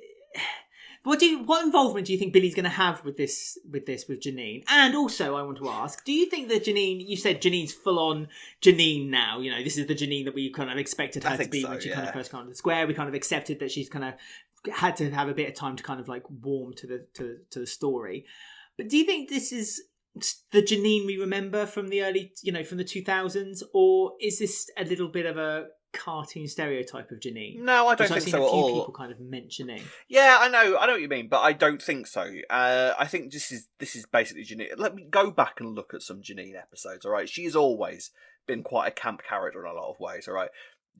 What involvement do you think Billy's going to have with Janine? And also, I want to ask, do you think that Janine? You said Janine's full on Janine now. You know, this is the Janine that we kind of expected her to be when she kind of first came to the square. We kind of accepted that she's kind of had to have a bit of time to kind of like warm to the story. But do you think this is the Janine we remember from the early, from the 2000s, or is this a little bit of a cartoon stereotype of Janine? No, I don't think so at all. A few people kind of mentioning. Yeah, I know what you mean, but I don't think so. I think this is basically Janine. Let me go back and look at some Janine episodes. All right, she's always been quite a camp character in a lot of ways. All right,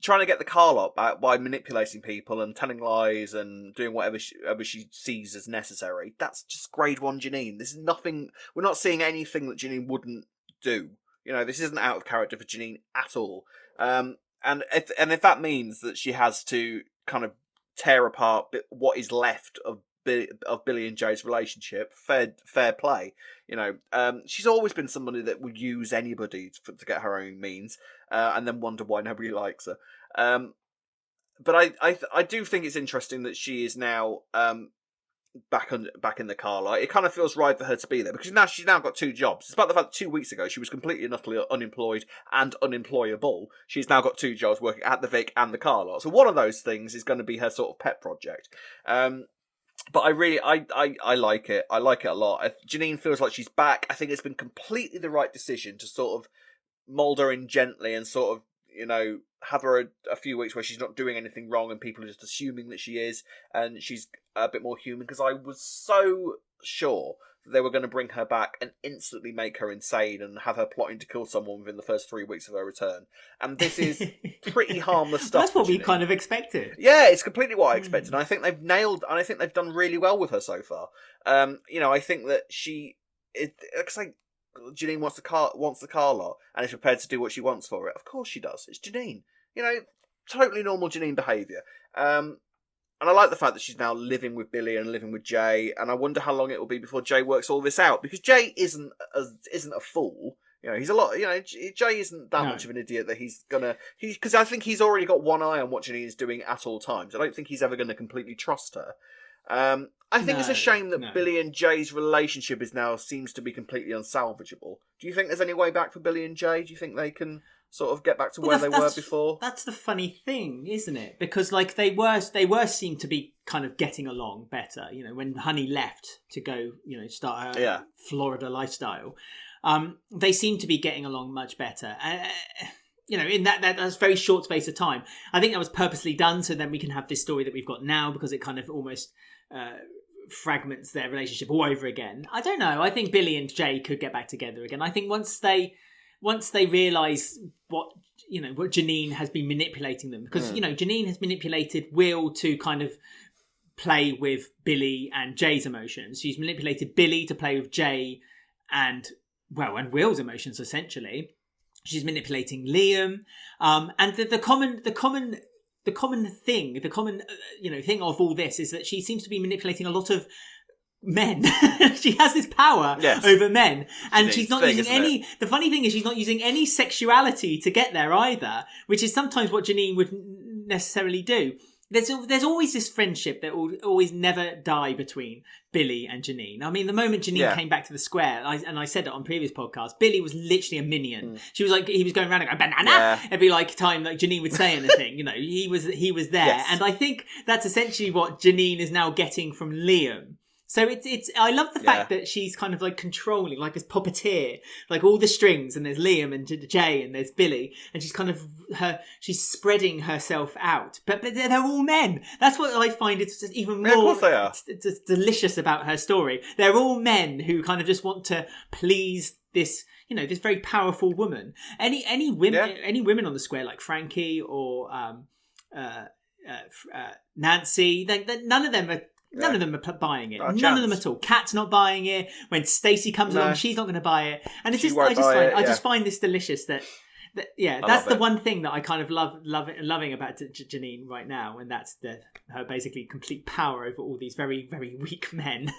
trying to get the car locked back by manipulating people and telling lies and doing whatever she sees as necessary. That's just grade 1 Janine. This is nothing. We're not seeing anything that Janine wouldn't do. This isn't out of character for Janine at all. And if that means that she has to kind of tear apart what is left of Billy and Jay's relationship, fair play. She's always been somebody that would use anybody to get her own means, and then wonder why nobody likes her. But I do think it's interesting that she is now back in the car. Like, it kind of feels right for her to be there, because she's now got 2 jobs. Despite the fact that 2 weeks ago she was completely and utterly unemployed and unemployable, she's now got 2 jobs, working at the Vic and the car lot. So one of those things is going to be her sort of pet project. But I really like it. I like it a lot. Janine feels like she's back. I think it's been completely the right decision to sort of mould her in gently and sort of, have her a few weeks where she's not doing anything wrong and people are just assuming that she is, and she's a bit more human, because I was so sure that they were going to bring her back and instantly make her insane and have her plotting to kill someone within the first 3 weeks of her return. And this is pretty harmless stuff. That's what we kind of expected. Yeah, it's completely what I expected. And I think they've nailed, and I think they've done really well with her so far. I think that it's like, Janine wants the car lot and is prepared to do what she wants for it. Of course she does. It's Janine. Totally normal Janine behaviour. And I like the fact that she's now living with Billy and living with Jay. And I wonder how long it will be before Jay works all this out, because Jay isn't a fool. He's a lot. Jay isn't that much of an idiot that because I think he's already got one eye on what Janine's doing at all times. I don't think he's ever going to completely trust her. I think it's a shame that Billy and Jay's relationship seems to be completely unsalvageable. Do you think there's any way back for Billy and Jay? Do you think they can sort of get back to where they were before? That's the funny thing, isn't it? Because like they seemed to be kind of getting along better. When Honey left to go, start her Florida lifestyle, they seemed to be getting along much better. In that's very short space of time. I think that was purposely done so then we can have this story that we've got now, because it kind of almost fragments their relationship all over again. I don't know. I think Billy and Jay could get back together again. I think once they realise what Janine has been manipulating them, because Janine has manipulated Will to kind of play with Billy and Jay's emotions. She's manipulated Billy to play with Jay and Will's emotions, essentially. She's manipulating Liam, and the common thing of all this is that she seems to be manipulating a lot of men. She has this power over men, and she's not using any. The funny thing is, she's not using any sexuality to get there either, which is sometimes what Janine would necessarily do. There's always this friendship that will always never die between Billy and Janine. I mean, the moment Janine came back to the square, and I said it on previous podcasts, Billy was literally a minion. She was like, he was going around and going, banana, every time Janine would say anything, he was there. Yes. And I think that's essentially what Janine is now getting from Liam. So it's I love the fact that she's kind of like controlling, like this puppeteer, like all the strings, and there's Liam and Jay and there's Billy, and she's kind of she's spreading herself out. But they're all men. That's what I find it's just even more it's delicious about her story. They're all men who kind of just want to please this, this very powerful woman. Any women on the square, like Frankie or Nancy, none of them are. None of them are buying it. None of them at all. Kat's not buying it. When Stacey comes along, she's not going to buy it. And it's I just find this delicious that's the one thing that I kind of loving about Janine right now, and that's her basically complete power over all these very, very weak men.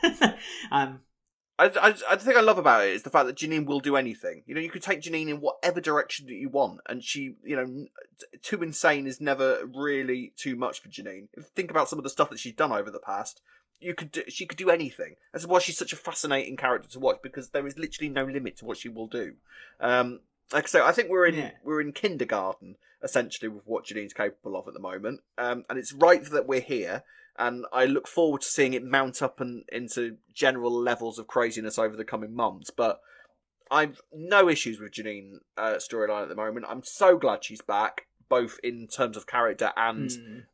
I think I love about it is the fact that Janine will do anything. You could take Janine in whatever direction that you want, and she, too insane is never really too much for Janine. If you think about some of the stuff that she's done over the past, she could do anything. That's why she's such a fascinating character to watch, because there is literally no limit to what she will do. Like I say, I think we're in kindergarten essentially with what Janine's capable of at the moment, and it's right that we're here. And I look forward to seeing it mount up and into general levels of craziness over the coming months. But I've no issues with Janine storyline at the moment. I'm so glad she's back, both in terms of character and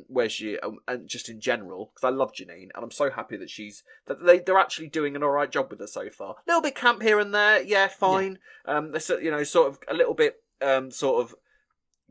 where she and just in general, because I love Janine, and I'm so happy that they're actually doing an all right job with her so far. A little bit camp here and there, yeah, fine. They're sort of a little bit sort of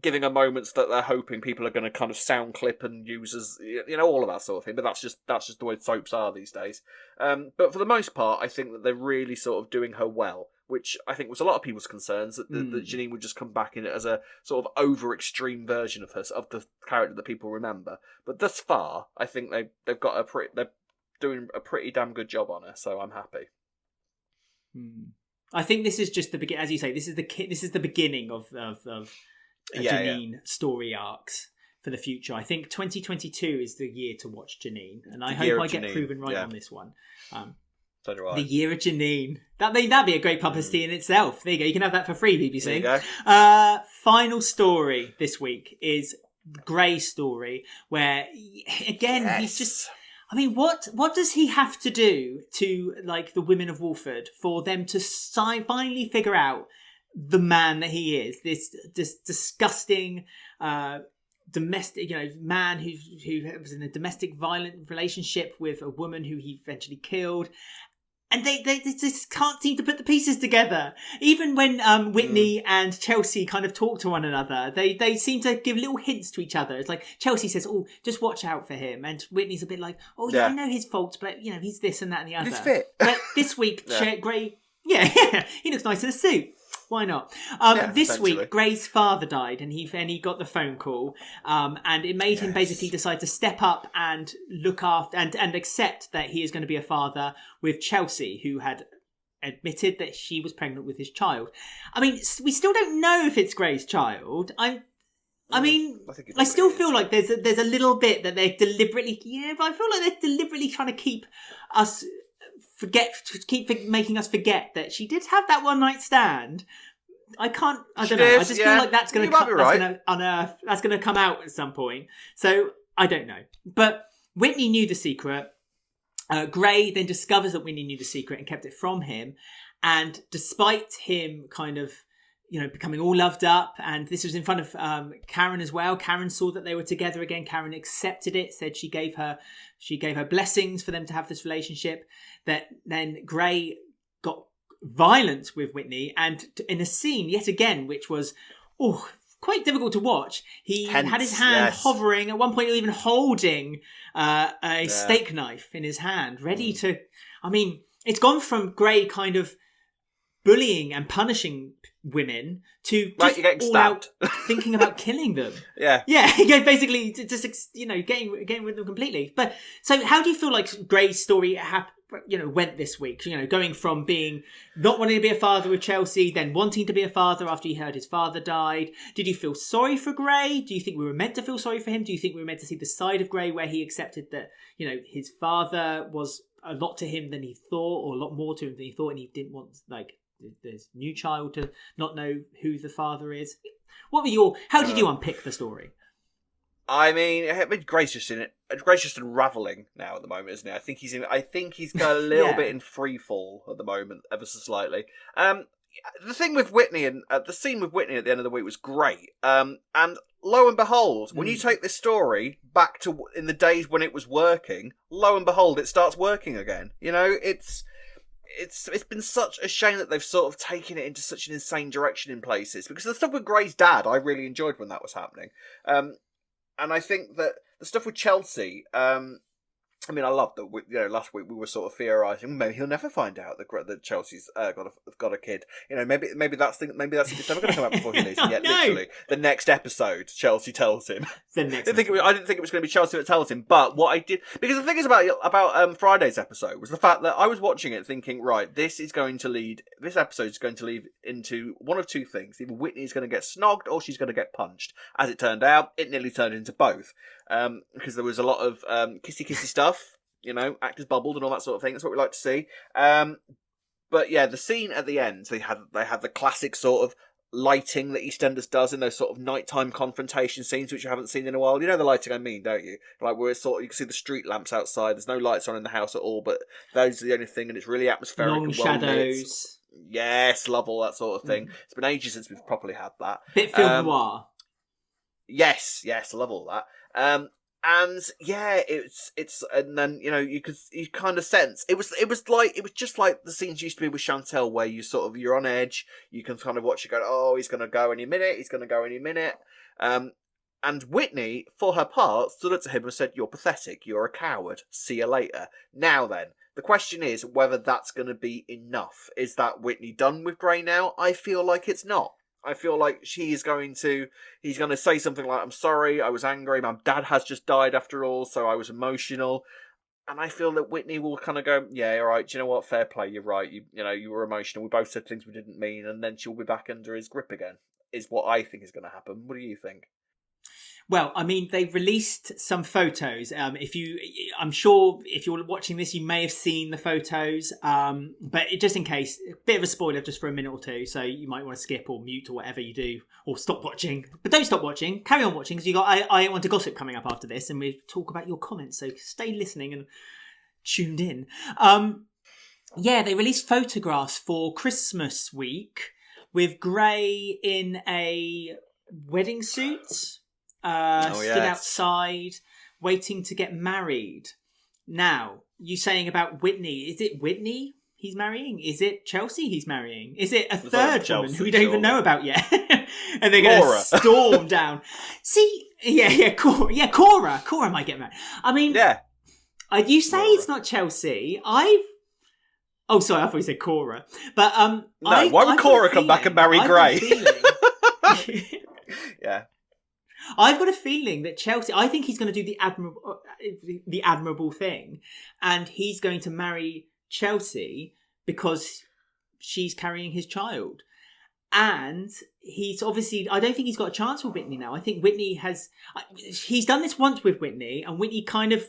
giving her moments that they're hoping people are going to kind of sound clip and use as all of that sort of thing. But that's just the way soaps are these days. But for the most part, I think that they're really sort of doing her well, which I think was a lot of people's concerns, that Janine would just come back in it as a sort of over-extreme version of the character that people remember. But thus far, I think they've got they're doing a pretty damn good job on her, so I'm happy. I think this is just the beginning, as you say. This is the beginning of Janine story arcs for the future. I think 2022 is the year to watch Janine, and I hope I get proven right on this one. So do I. The year of Janine. That'd be a great publicity in itself. There you go. You can have that for free, BBC. There you go. Final story this week is Gray's story, where again he's just. I mean, what does he have to do to like the women of Walford for them to finally figure out the man that he is? This disgusting domestic, man who was in a domestic violent relationship with a woman who he eventually killed. And they just can't seem to put the pieces together. Even when Whitney and Chelsea kind of talk to one another, they seem to give little hints to each other. It's like Chelsea says, "Oh, just watch out for him," and Whitney's a bit like, "Oh yeah, I know his faults, but he's this and that and the other." He's fit. But this week, Gray, he looks nice in a suit. Why not? This week, Gray's father died, and he got the phone call, and it made him basically decide to step up and look after and accept that he is going to be a father with Chelsea, who had admitted that she was pregnant with his child. I mean, we still don't know if it's Gray's child. I still feel like there's a little bit that they're deliberately, but I feel like they're deliberately trying to keep us. Making us forget that she did have that one night stand. I don't know. I just feel like that's going to unearth. That's going to come out at some point. So I don't know. But Whitney knew the secret. Gray then discovers that Whitney knew the secret and kept it from him. And despite him kind of, becoming all loved up, and this was in front of Karen as well. Karen saw that they were together again. Karen accepted it, said she gave her blessings for them to have this relationship. That then Gray got violent with Whitney, and in a scene yet again, which was quite difficult to watch. He had his hand hovering at one point, even holding a steak knife in his hand, ready to. I mean, it's gone from Gray kind of bullying and punishing women to just all out thinking about killing them. Basically just getting with them completely. But so how do you feel like Gray's story went this week? Going from being not wanting to be a father with Chelsea, then wanting to be a father after he heard his father died. Did you feel sorry for Gray? Do you think we were meant to feel sorry for him? Do you think we were meant to see the side of Gray where he accepted that his father was a lot to him than he thought, or a lot more to him than he thought, and he didn't want this new child to not know who the father is? How did you unpick the story? I mean, Gray's just unraveling now at the moment, isn't he? I think he's got a little bit in free fall at the moment, ever so slightly. The thing with Whitney and the scene with Whitney at the end of the week was great. And lo and behold, when you take this story back to in the days when it was working, lo and behold, it starts working again. It's been such a shame that they've sort of taken it into such an insane direction in places, because the stuff with Gray's dad I really enjoyed when that was happening, and I think that the stuff with Chelsea, I mean, I love that. Last week we were sort of theorising maybe he'll never find out that Chelsea's got a kid. Maybe it's never going to come out before he leaves. Yet, literally, the next episode, Chelsea tells him. I didn't think it was going to be Chelsea that tells him, but what I did, because the thing is about Friday's episode was the fact that I was watching it thinking, right, this episode is going to lead into one of two things: either Whitney's going to get snogged or she's going to get punched. As it turned out, it nearly turned into both. Because there was a lot of kissy stuff. actors bubbled and all that sort of thing. That's what we like to see. But yeah, the scene at the end, they had the classic sort of lighting that EastEnders does in those sort of nighttime confrontation scenes, which you haven't seen in a while. You know the lighting I mean, don't you? Like where it's sort of, you can see the street lamps outside. There's no lights on in the house at all, but those are the only thing, and it's really atmospheric. Long and shadows. Yes, love all that sort of thing. It's been ages since we've properly had that. Bit film noir. Yes, I love all that. And yeah, and then you kind of sense it was just like the scenes used to be with Chantel, where you're on edge. You can kind of watch it go, oh, he's going to go any minute. And Whitney, for her part, stood up to him and said, "You're pathetic. You're a coward. See you later." Now then, the question is whether that's going to be enough. Is that Whitney done with Gray now? I feel like it's not. I feel like he's going to say something like, "I'm sorry, I was angry, my dad has just died after all, so I was emotional." And I feel that Whitney will kind of go, "Yeah, all right, do you know what, fair play, you're right, you were emotional, we both said things we didn't mean," and then she'll be back under his grip again, is what I think is going to happen. What do you think? Well, I mean, they've released some photos. I'm sure if you're watching this, you may have seen the photos. But just in case, a bit of a spoiler just for a minute or two. So you might want to skip or mute or whatever you do, or stop watching. But don't stop watching. Carry on watching, because I Want to Gossip coming up after this, and we talk about your comments. So stay listening and tuned in. Yeah, they released photographs for Christmas week with Gray in a wedding suit. Stood outside waiting to get married. Now, you saying about Whitney, is it Whitney he's marrying? Is it Chelsea he's marrying? Is it a third woman who we don't even know about yet? And they're going to storm down. See, Cora. Cora might get married. I mean, you say Cora. It's not Chelsea. Oh, sorry, I thought you said Cora. But no, why would Cora come back and marry Gray? Yeah. I've got a feeling that Chelsea, I think he's going to do the admirable thing, and he's going to marry Chelsea because she's carrying his child. And he's obviously, I don't think he's got a chance with Whitney now. I think Whitney he's done this once with Whitney, and Whitney kind of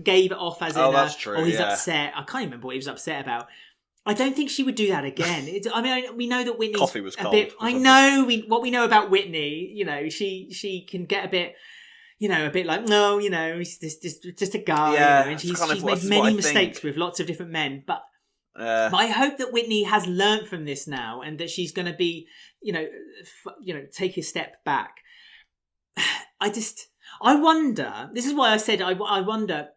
gave it off as that's true, he's upset. I can't remember what he was upset about. I don't think she would do that again. We know that Whitney's coffee was cold. I know what we know about Whitney. She can get a bit, a bit like, no, he's just a guy. Yeah, and she's made many mistakes with lots of different men. But I hope that Whitney has learnt from this now, and that she's going to be, take a step back. I wonder. This is why I said I wonder.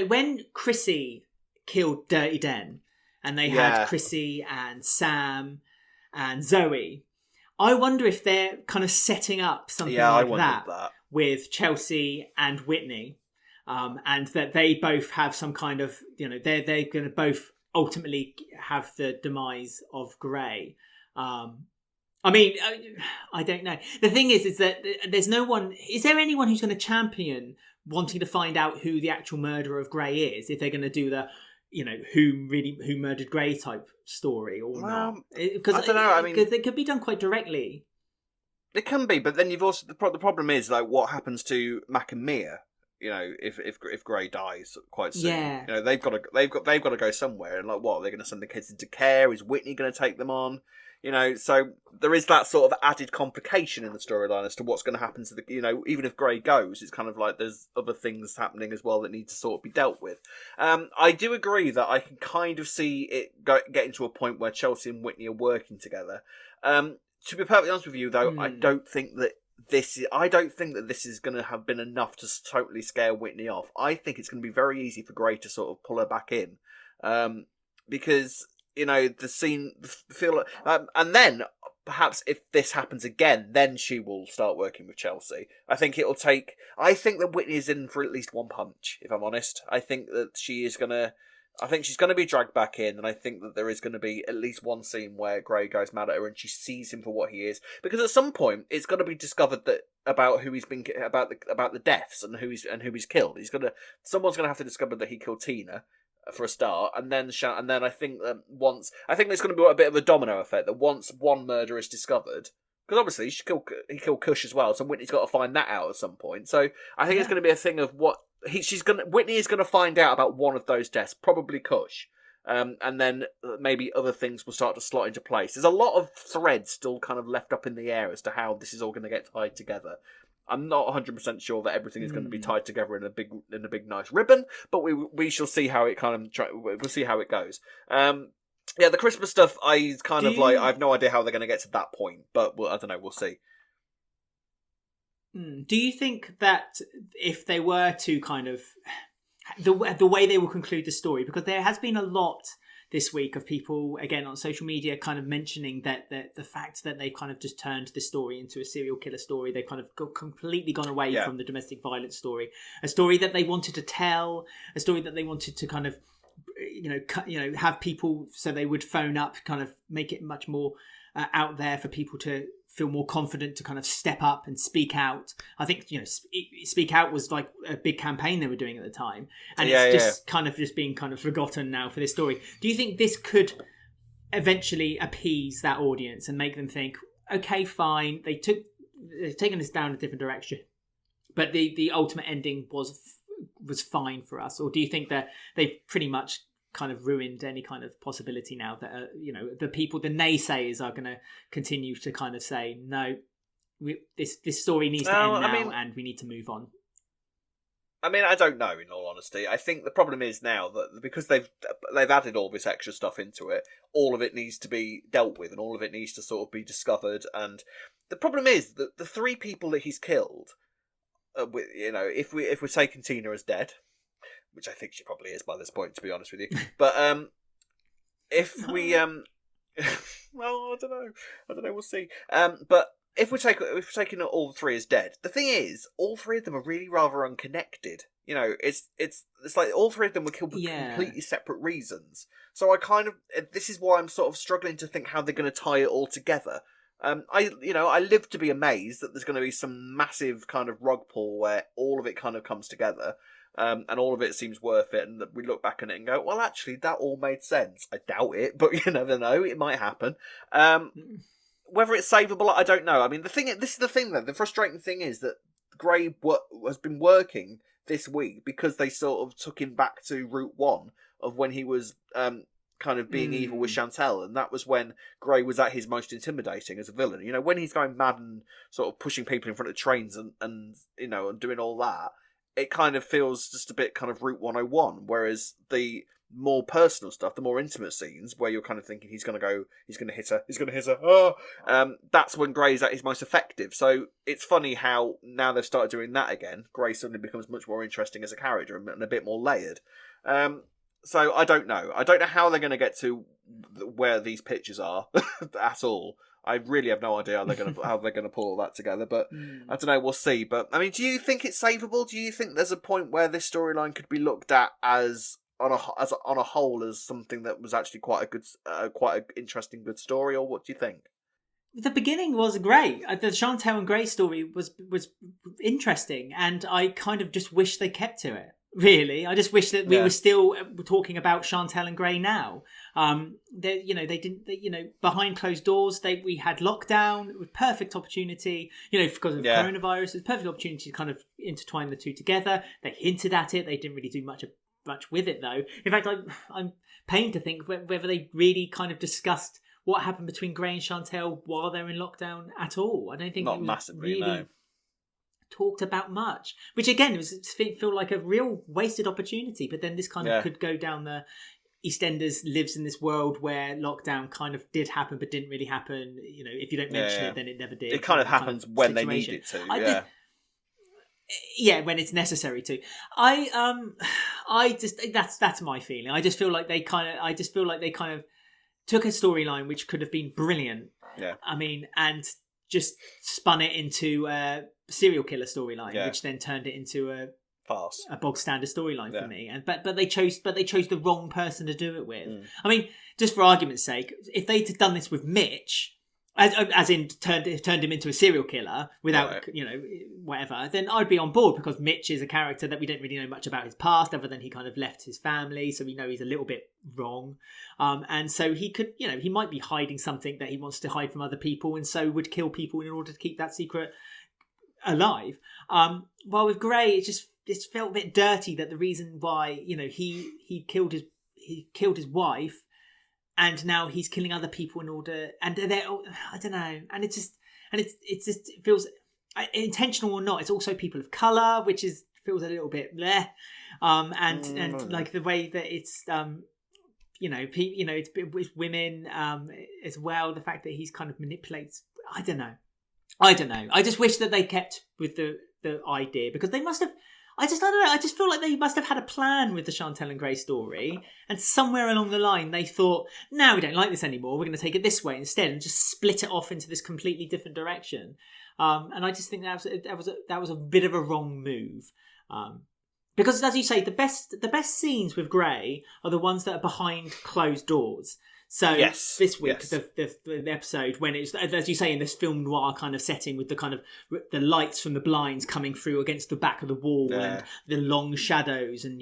When Chrissy killed Dirty Den. And they had Chrissy and Sam and Zoe. I wonder if they're kind of setting up something like that with Chelsea and Whitney. And that they both have some kind of, they're going to both ultimately have the demise of Gray. I don't know. The thing is that there's no one... Is there anyone who's going to champion wanting to find out who the actual murderer of Gray is? If they're going to do the... who murdered Gray type story or not? Because I don't know. I mean, because it could be done quite directly. It can be, but then you've also the problem is like what happens to Mac and Mia. If Gray dies quite soon, they've got to go somewhere, and like what are they going to send the kids into care? Is Whitney going to take them on? So there is that sort of added complication in the storyline as to what's going to happen to the, even if Gray goes, it's kind of like there's other things happening as well that need to sort of be dealt with. I do agree that I can kind of see it getting to a point where Chelsea and Whitney are working together. To be perfectly honest with you, though, I don't think that this is going to have been enough to totally scare Whitney off. I think it's going to be very easy for Gray to sort of pull her back in, because. The scene, and then perhaps if this happens again, then she will start working with Chelsea. I think that Whitney is in for at least one punch, if I'm honest. I think that she's going to be dragged back in, and I think that there is going to be at least one scene where Gray goes mad at her and she sees him for what he is. Because at some point, it's going to be discovered that about the deaths and who he's killed. Someone's going to have to discover that he killed Tina. For a start, and then I think that there's going to be a bit of a domino effect that once one murder is discovered, because obviously he killed Kush as well, so Whitney's got to find that out at some point. So I think it's going to be a thing of what Whitney is gonna find out about one of those deaths, probably Kush. And then maybe other things will start to slot into place. There's a lot of threads still kind of left up in the air as to how this is all going to get tied together. I'm not 100% sure that everything is going to be tied together in a big nice ribbon, but we shall see how it we'll see how it goes. The Christmas stuff, I have no idea how they're going to get to that point, but I don't know. We'll see. Do you think that if they were to kind of the way they will conclude the story, because there has been a lot this week of people again on social media kind of mentioning that the fact that they've kind of just turned the story into a serial killer story, they've kind of completely gone away from the domestic violence story, a story that they wanted to tell, a story that they wanted to kind of have people, so they would phone up, kind of make it much more out there for people to feel more confident to kind of step up and speak out. I think, Speak Out was like a big campaign they were doing at the time. And kind of just being kind of forgotten now for this story. Do you think this could eventually appease that audience and make them think, okay, fine, they've taken us down a different direction, but the ultimate ending was fine for us? Or do you think that they've pretty much kind of ruined any kind of possibility now that the naysayers are going to continue to kind of say no, this story needs to end now, and we need to move on? I mean, I don't know, in all honesty. I think the problem is now that because they've added all this extra stuff into it, all of it needs to be dealt with and all of it needs to sort of be discovered. And the problem is that the three people that he's killed, if we're taking Tina as dead, which I think she probably is by this point, to be honest with you. But if we, well, I don't know, we'll see. But if we're taking all three as dead, the thing is, all three of them are really rather unconnected. It's like all three of them were killed for completely separate reasons. So this is why I'm sort of struggling to think how they're going to tie it all together. I live to be amazed that there's going to be some massive kind of rug pull where all of it kind of comes together. And all of it seems worth it, and we look back on it and go, well, actually, that all made sense. I doubt it, but you never know. It might happen. Whether it's savable, I don't know. I mean, this is the thing, though. The frustrating thing is that Gray has been working this week because they sort of took him back to Route 1 of when he was kind of being evil with Chantel, and that was when Gray was at his most intimidating as a villain. When he's going mad and sort of pushing people in front of trains and and doing all that, it kind of feels just a bit kind of Route 101, whereas the more personal stuff, the more intimate scenes, where you're kind of thinking he's going to hit her, that's when Gray's at his most effective. So it's funny how now they've started doing that again, Gray suddenly becomes much more interesting as a character and a bit more layered. So I don't know. I don't know how they're going to get to where these pictures are at all. I really have no idea how they're going to pull all that together, but I don't know. We'll see. But I mean, do you think it's savable? Do you think there's a point where this storyline could be looked at as on a whole as something that was actually quite an interesting, good story, or what do you think? The beginning was great. The Chantel and Gray story was interesting, and I kind of just wish they kept to it. Really, I just wish that we were still talking about Chantel and Gray now. They didn't. Behind closed doors, we had lockdown. It was perfect opportunity. Because of coronavirus, it's perfect opportunity to kind of intertwine the two together. They hinted at it. They didn't really do much with it, though. In fact, I'm pained to think whether they really kind of discussed what happened between Gray and Chantel while they're in lockdown at all. I don't think not it was massively. Really no. talked about much, which again feel like a real wasted opportunity. But then this kind of could go down the EastEnders lives in this world where lockdown kind of did happen but didn't really happen. If you don't mention it, then it never did. It kind of happens when they need it to. When it's necessary to. I just that's my feeling. I just feel like they kind of took a storyline which could have been brilliant. Yeah. I mean, and just spun it into a serial killer storyline, which then turned it into a farce, a bog standard storyline for me. And but they chose the wrong person to do it with. I mean, just for argument's sake, if they'd done this with Mitch, as in turned him into a serial killer without whatever, then I'd be on board, because Mitch is a character that we don't really know much about his past, other than he kind of left his family, so we know he's a little bit wrong, and so he could he might be hiding something that he wants to hide from other people, and so would kill people in order to keep that secret alive. While with Gray, it just just felt a bit dirty that the reason why, you know, he killed his wife, and now he's killing other people in order, and they're, I don't know, and it feels intentional or not. It's also people of color, which feels a little bit bleh, and like the way that it's it's with women as well. The fact that he's kind of manipulates. I don't know. I just wish that they kept with the idea, because they must have. I don't know. I just feel like they must have had a plan with the Chantal and Grey story, and somewhere along the line they thought, "No, we don't like this anymore. We're going to take it this way instead," and just split it off into this completely different direction. And I just think that was a bit of a wrong move. Because, as you say, the best scenes with Grey are the ones that are behind closed doors. So this week, the episode when it's, as you say, in this film noir kind of setting with the kind of the lights from the blinds coming through against the back of the wall and the long shadows, and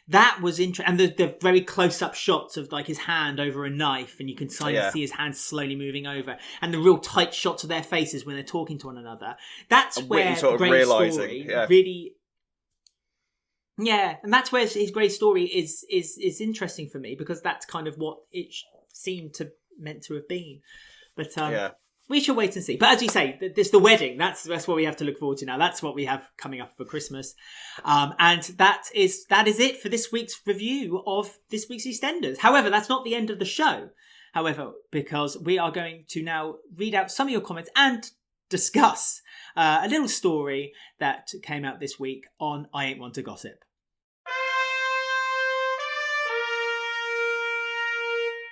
that was interesting. And the very close up shots of like his hand over a knife, and you can see his hand slowly moving over, and the real tight shots of their faces when they're talking to one another. That's where the Grey story really. Yeah, and that's where his Grey story is interesting for me, because that's kind of what it seemed meant to have been. But we shall wait and see. But as you say, there's the wedding. That's what we have to look forward to now. That's what we have coming up for Christmas. And that is it for this week's review of this week's EastEnders. However, that's not the end of the show. However, because we are going to now read out some of your comments and discuss a little story that came out this week on I Ain't One to Gossip.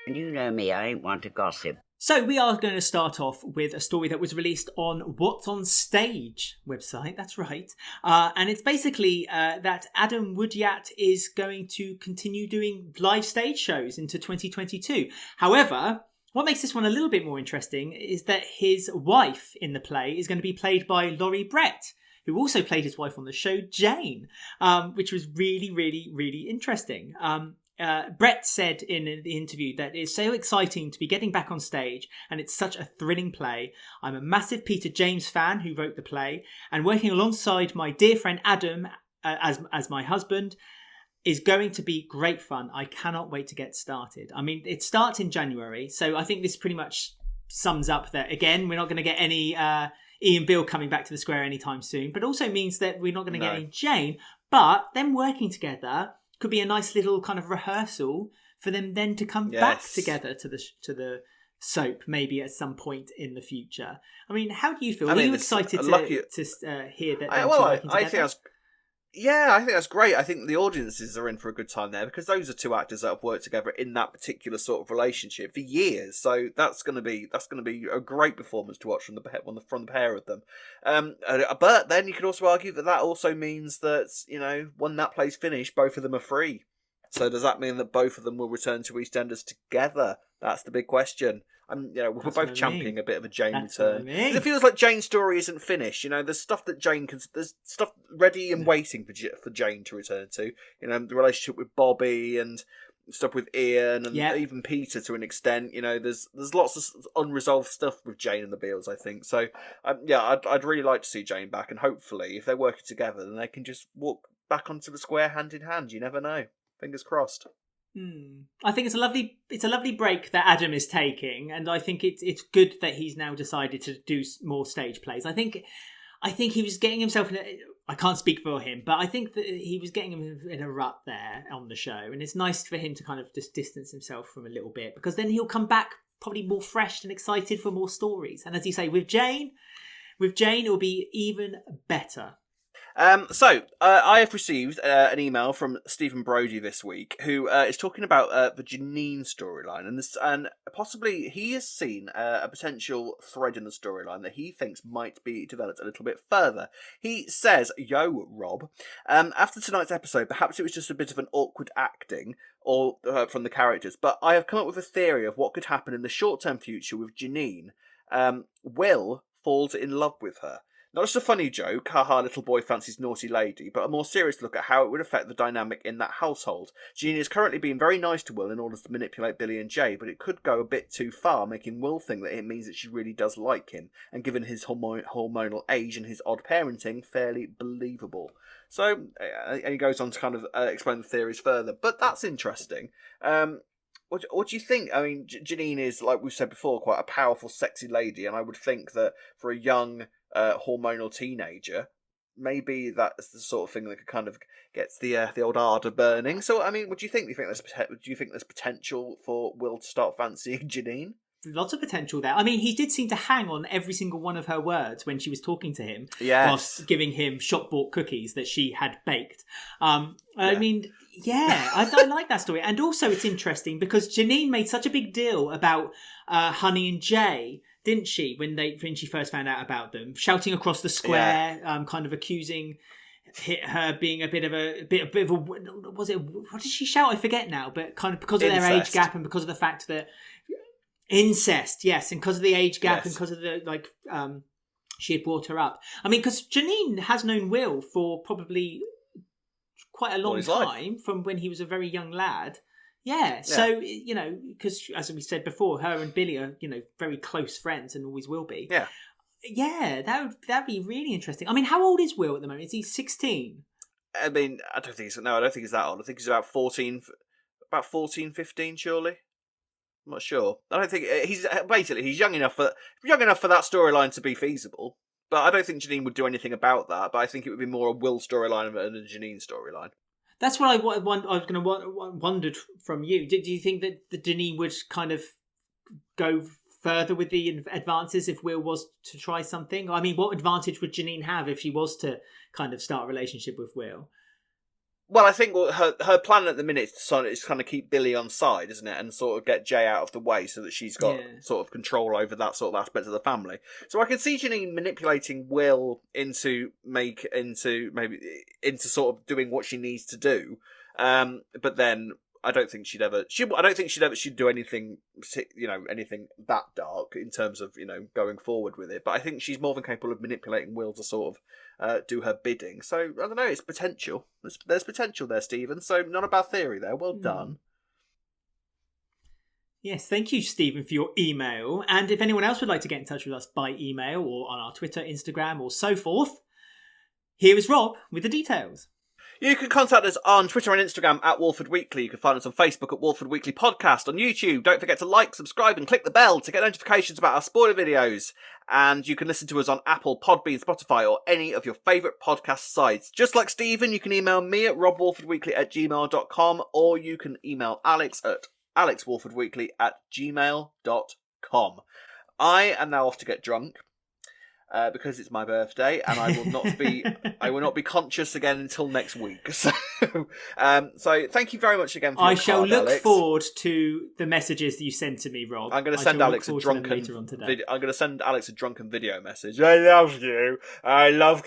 You know me, I ain't one to gossip. So we are going to start off with a story that was released on What's on Stage website. That's right. And it's basically that Adam Woodyatt is going to continue doing live stage shows into 2022. However, what makes this one a little bit more interesting is that his wife in the play is going to be played by Laurie Brett, who also played his wife on the show, Jane, which was really, really, really interesting. Brett said in the interview that it's so exciting to be getting back on stage, and it's such a thrilling play. I'm a massive Peter James fan who wrote the play, and working alongside my dear friend Adam as my husband is going to be great fun. I cannot wait to get started. I mean, it starts in January, so I think this pretty much sums up that, again, we're not going to get any Ian Beale coming back to the square anytime soon, but also means that we're not going to get any Jane, but them working together could be a nice little kind of rehearsal for them then to come back together to the soap, maybe at some point in the future. I mean, how do you feel? Are you excited to hear that? I think that's great. I think the audiences are in for a good time there, because those are two actors that have worked together in that particular sort of relationship for years. So that's going to be a great performance to watch from the pair of them. But then you could also argue that also means that, when that play's finished, both of them are free. So does that mean that both of them will return to EastEnders together? That's the big question. We're both championing a bit of a Jane return. It feels like Jane's story isn't finished. There's stuff that there's stuff ready and waiting for Jane to return to. The relationship with Bobby and stuff with Ian and even Peter to an extent. There's lots of unresolved stuff with Jane and the Beales, I think. So I'd really like to see Jane back, and hopefully if they're working together, then they can just walk back onto the square hand in hand. You never know. Fingers crossed. I think it's a lovely break that Adam is taking, and I think it's good that he's now decided to do more stage plays. I think he was getting himself in I can't speak for him, but I think that he was getting him in a rut there on the show, and it's nice for him to kind of just distance himself from a little bit, because then he'll come back probably more fresh and excited for more stories. And as you say, with Jane it will be even better. I have received an email from Stephen Brodie this week, who is talking about the Janine storyline, and possibly he has seen a potential thread in the storyline that he thinks might be developed a little bit further. He says, "Yo, Rob, after tonight's episode, perhaps it was just a bit of an awkward acting or from the characters, but I have come up with a theory of what could happen in the short-term future with Janine. Will falls in love with her. Not just a funny joke, haha, little boy fancies naughty lady, but a more serious look at how it would affect the dynamic in that household. Janine is currently being very nice to Will in order to manipulate Billy and Jay, but it could go a bit too far, making Will think that it means that she really does like him, and given his hormonal age and his odd parenting, fairly believable. So, and he goes on to kind of explain the theories further, but that's interesting. What do you think? I mean, Janine is, like we've said before, quite a powerful, sexy lady, and I would think that for a young hormonal teenager, maybe that's the sort of thing that could kind of gets the old ardour burning. So, I mean, what do you think? Do you think there's potential for Will to start fancying Janine? Lots of potential there. I mean, he did seem to hang on every single one of her words when she was talking to him, whilst giving him shop-bought cookies that she had baked. I mean, yeah, I like that story. And also it's interesting because Janine made such a big deal about Honey and Jay, didn't she, when she first found out about them, shouting across the square, kind of accusing her being a bit of a was it, what did she shout? I forget now, but kind of because of their age gap and because of the fact that incest, yes, and because of the age gap and because of the she had brought her up. I mean, because Janine has known Will for probably quite a long time, from when he was a very young lad. Yeah, so, you know, because as we said before, her and Billy are, you know, very close friends and always will be. Yeah. Yeah, that'd be really interesting. I mean, how old is Will at the moment? Is he 16? I mean, I don't think he's that old. I think he's about 14, 15, surely. I'm not sure. I don't think he's young enough for that storyline to be feasible. But I don't think Janine would do anything about that. But I think it would be more a Will storyline than a Janine storyline. That's what I was going to wondered from you. Do you think that the Janine would kind of go further with the advances if Will was to try something? I mean, what advantage would Janine have if she was to kind of start a relationship with Will? Well, I think her plan at the minute is kind of keep Billy on side, isn't it? And sort of get Jay out of the way so that she's got sort of control over that sort of aspect of the family. So I can see Janine manipulating Will into sort of doing what she needs to do. But then I don't think she'd do anything, you know, anything that dark in terms of, you know, going forward with it. But I think she's more than capable of manipulating Will to sort of do her bidding. So I don't know. It's potential. There's potential there, Stephen. So not a bad theory there. Well done. Yes, thank you, Stephen, for your email. And if anyone else would like to get in touch with us by email or on our Twitter, Instagram, or so forth, here is Rob with the details. You can contact us on Twitter and Instagram at Walford Weekly. You can find us on Facebook at Walford Weekly Podcast. On YouTube, don't forget to like, subscribe and click the bell to get notifications about our spoiler videos. And you can listen to us on Apple, Podbean, Spotify or any of your favourite podcast sites. Just like Stephen, you can email me at robwalfordweekly@gmail.com or you can email Alex at alexwalfordweekly@gmail.com. I am now off to get drunk. Because it's my birthday, and I will not be conscious again until next week. So thank you very much again. For your shall look Alex. forward to the messages that you send to me, Rob. I'm going to send Alex a drunken. I'm going to send Alex a drunken video message. I love you. I love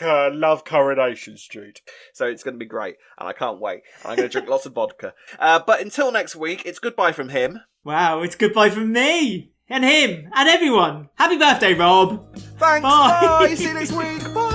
Coronation Street. So it's going to be great, and I can't wait. And I'm going to drink lots of vodka. But until next week, it's goodbye from him. Wow, it's goodbye from me. And him. And everyone. Happy birthday, Rob. Thanks. Bye. See you next week. Bye.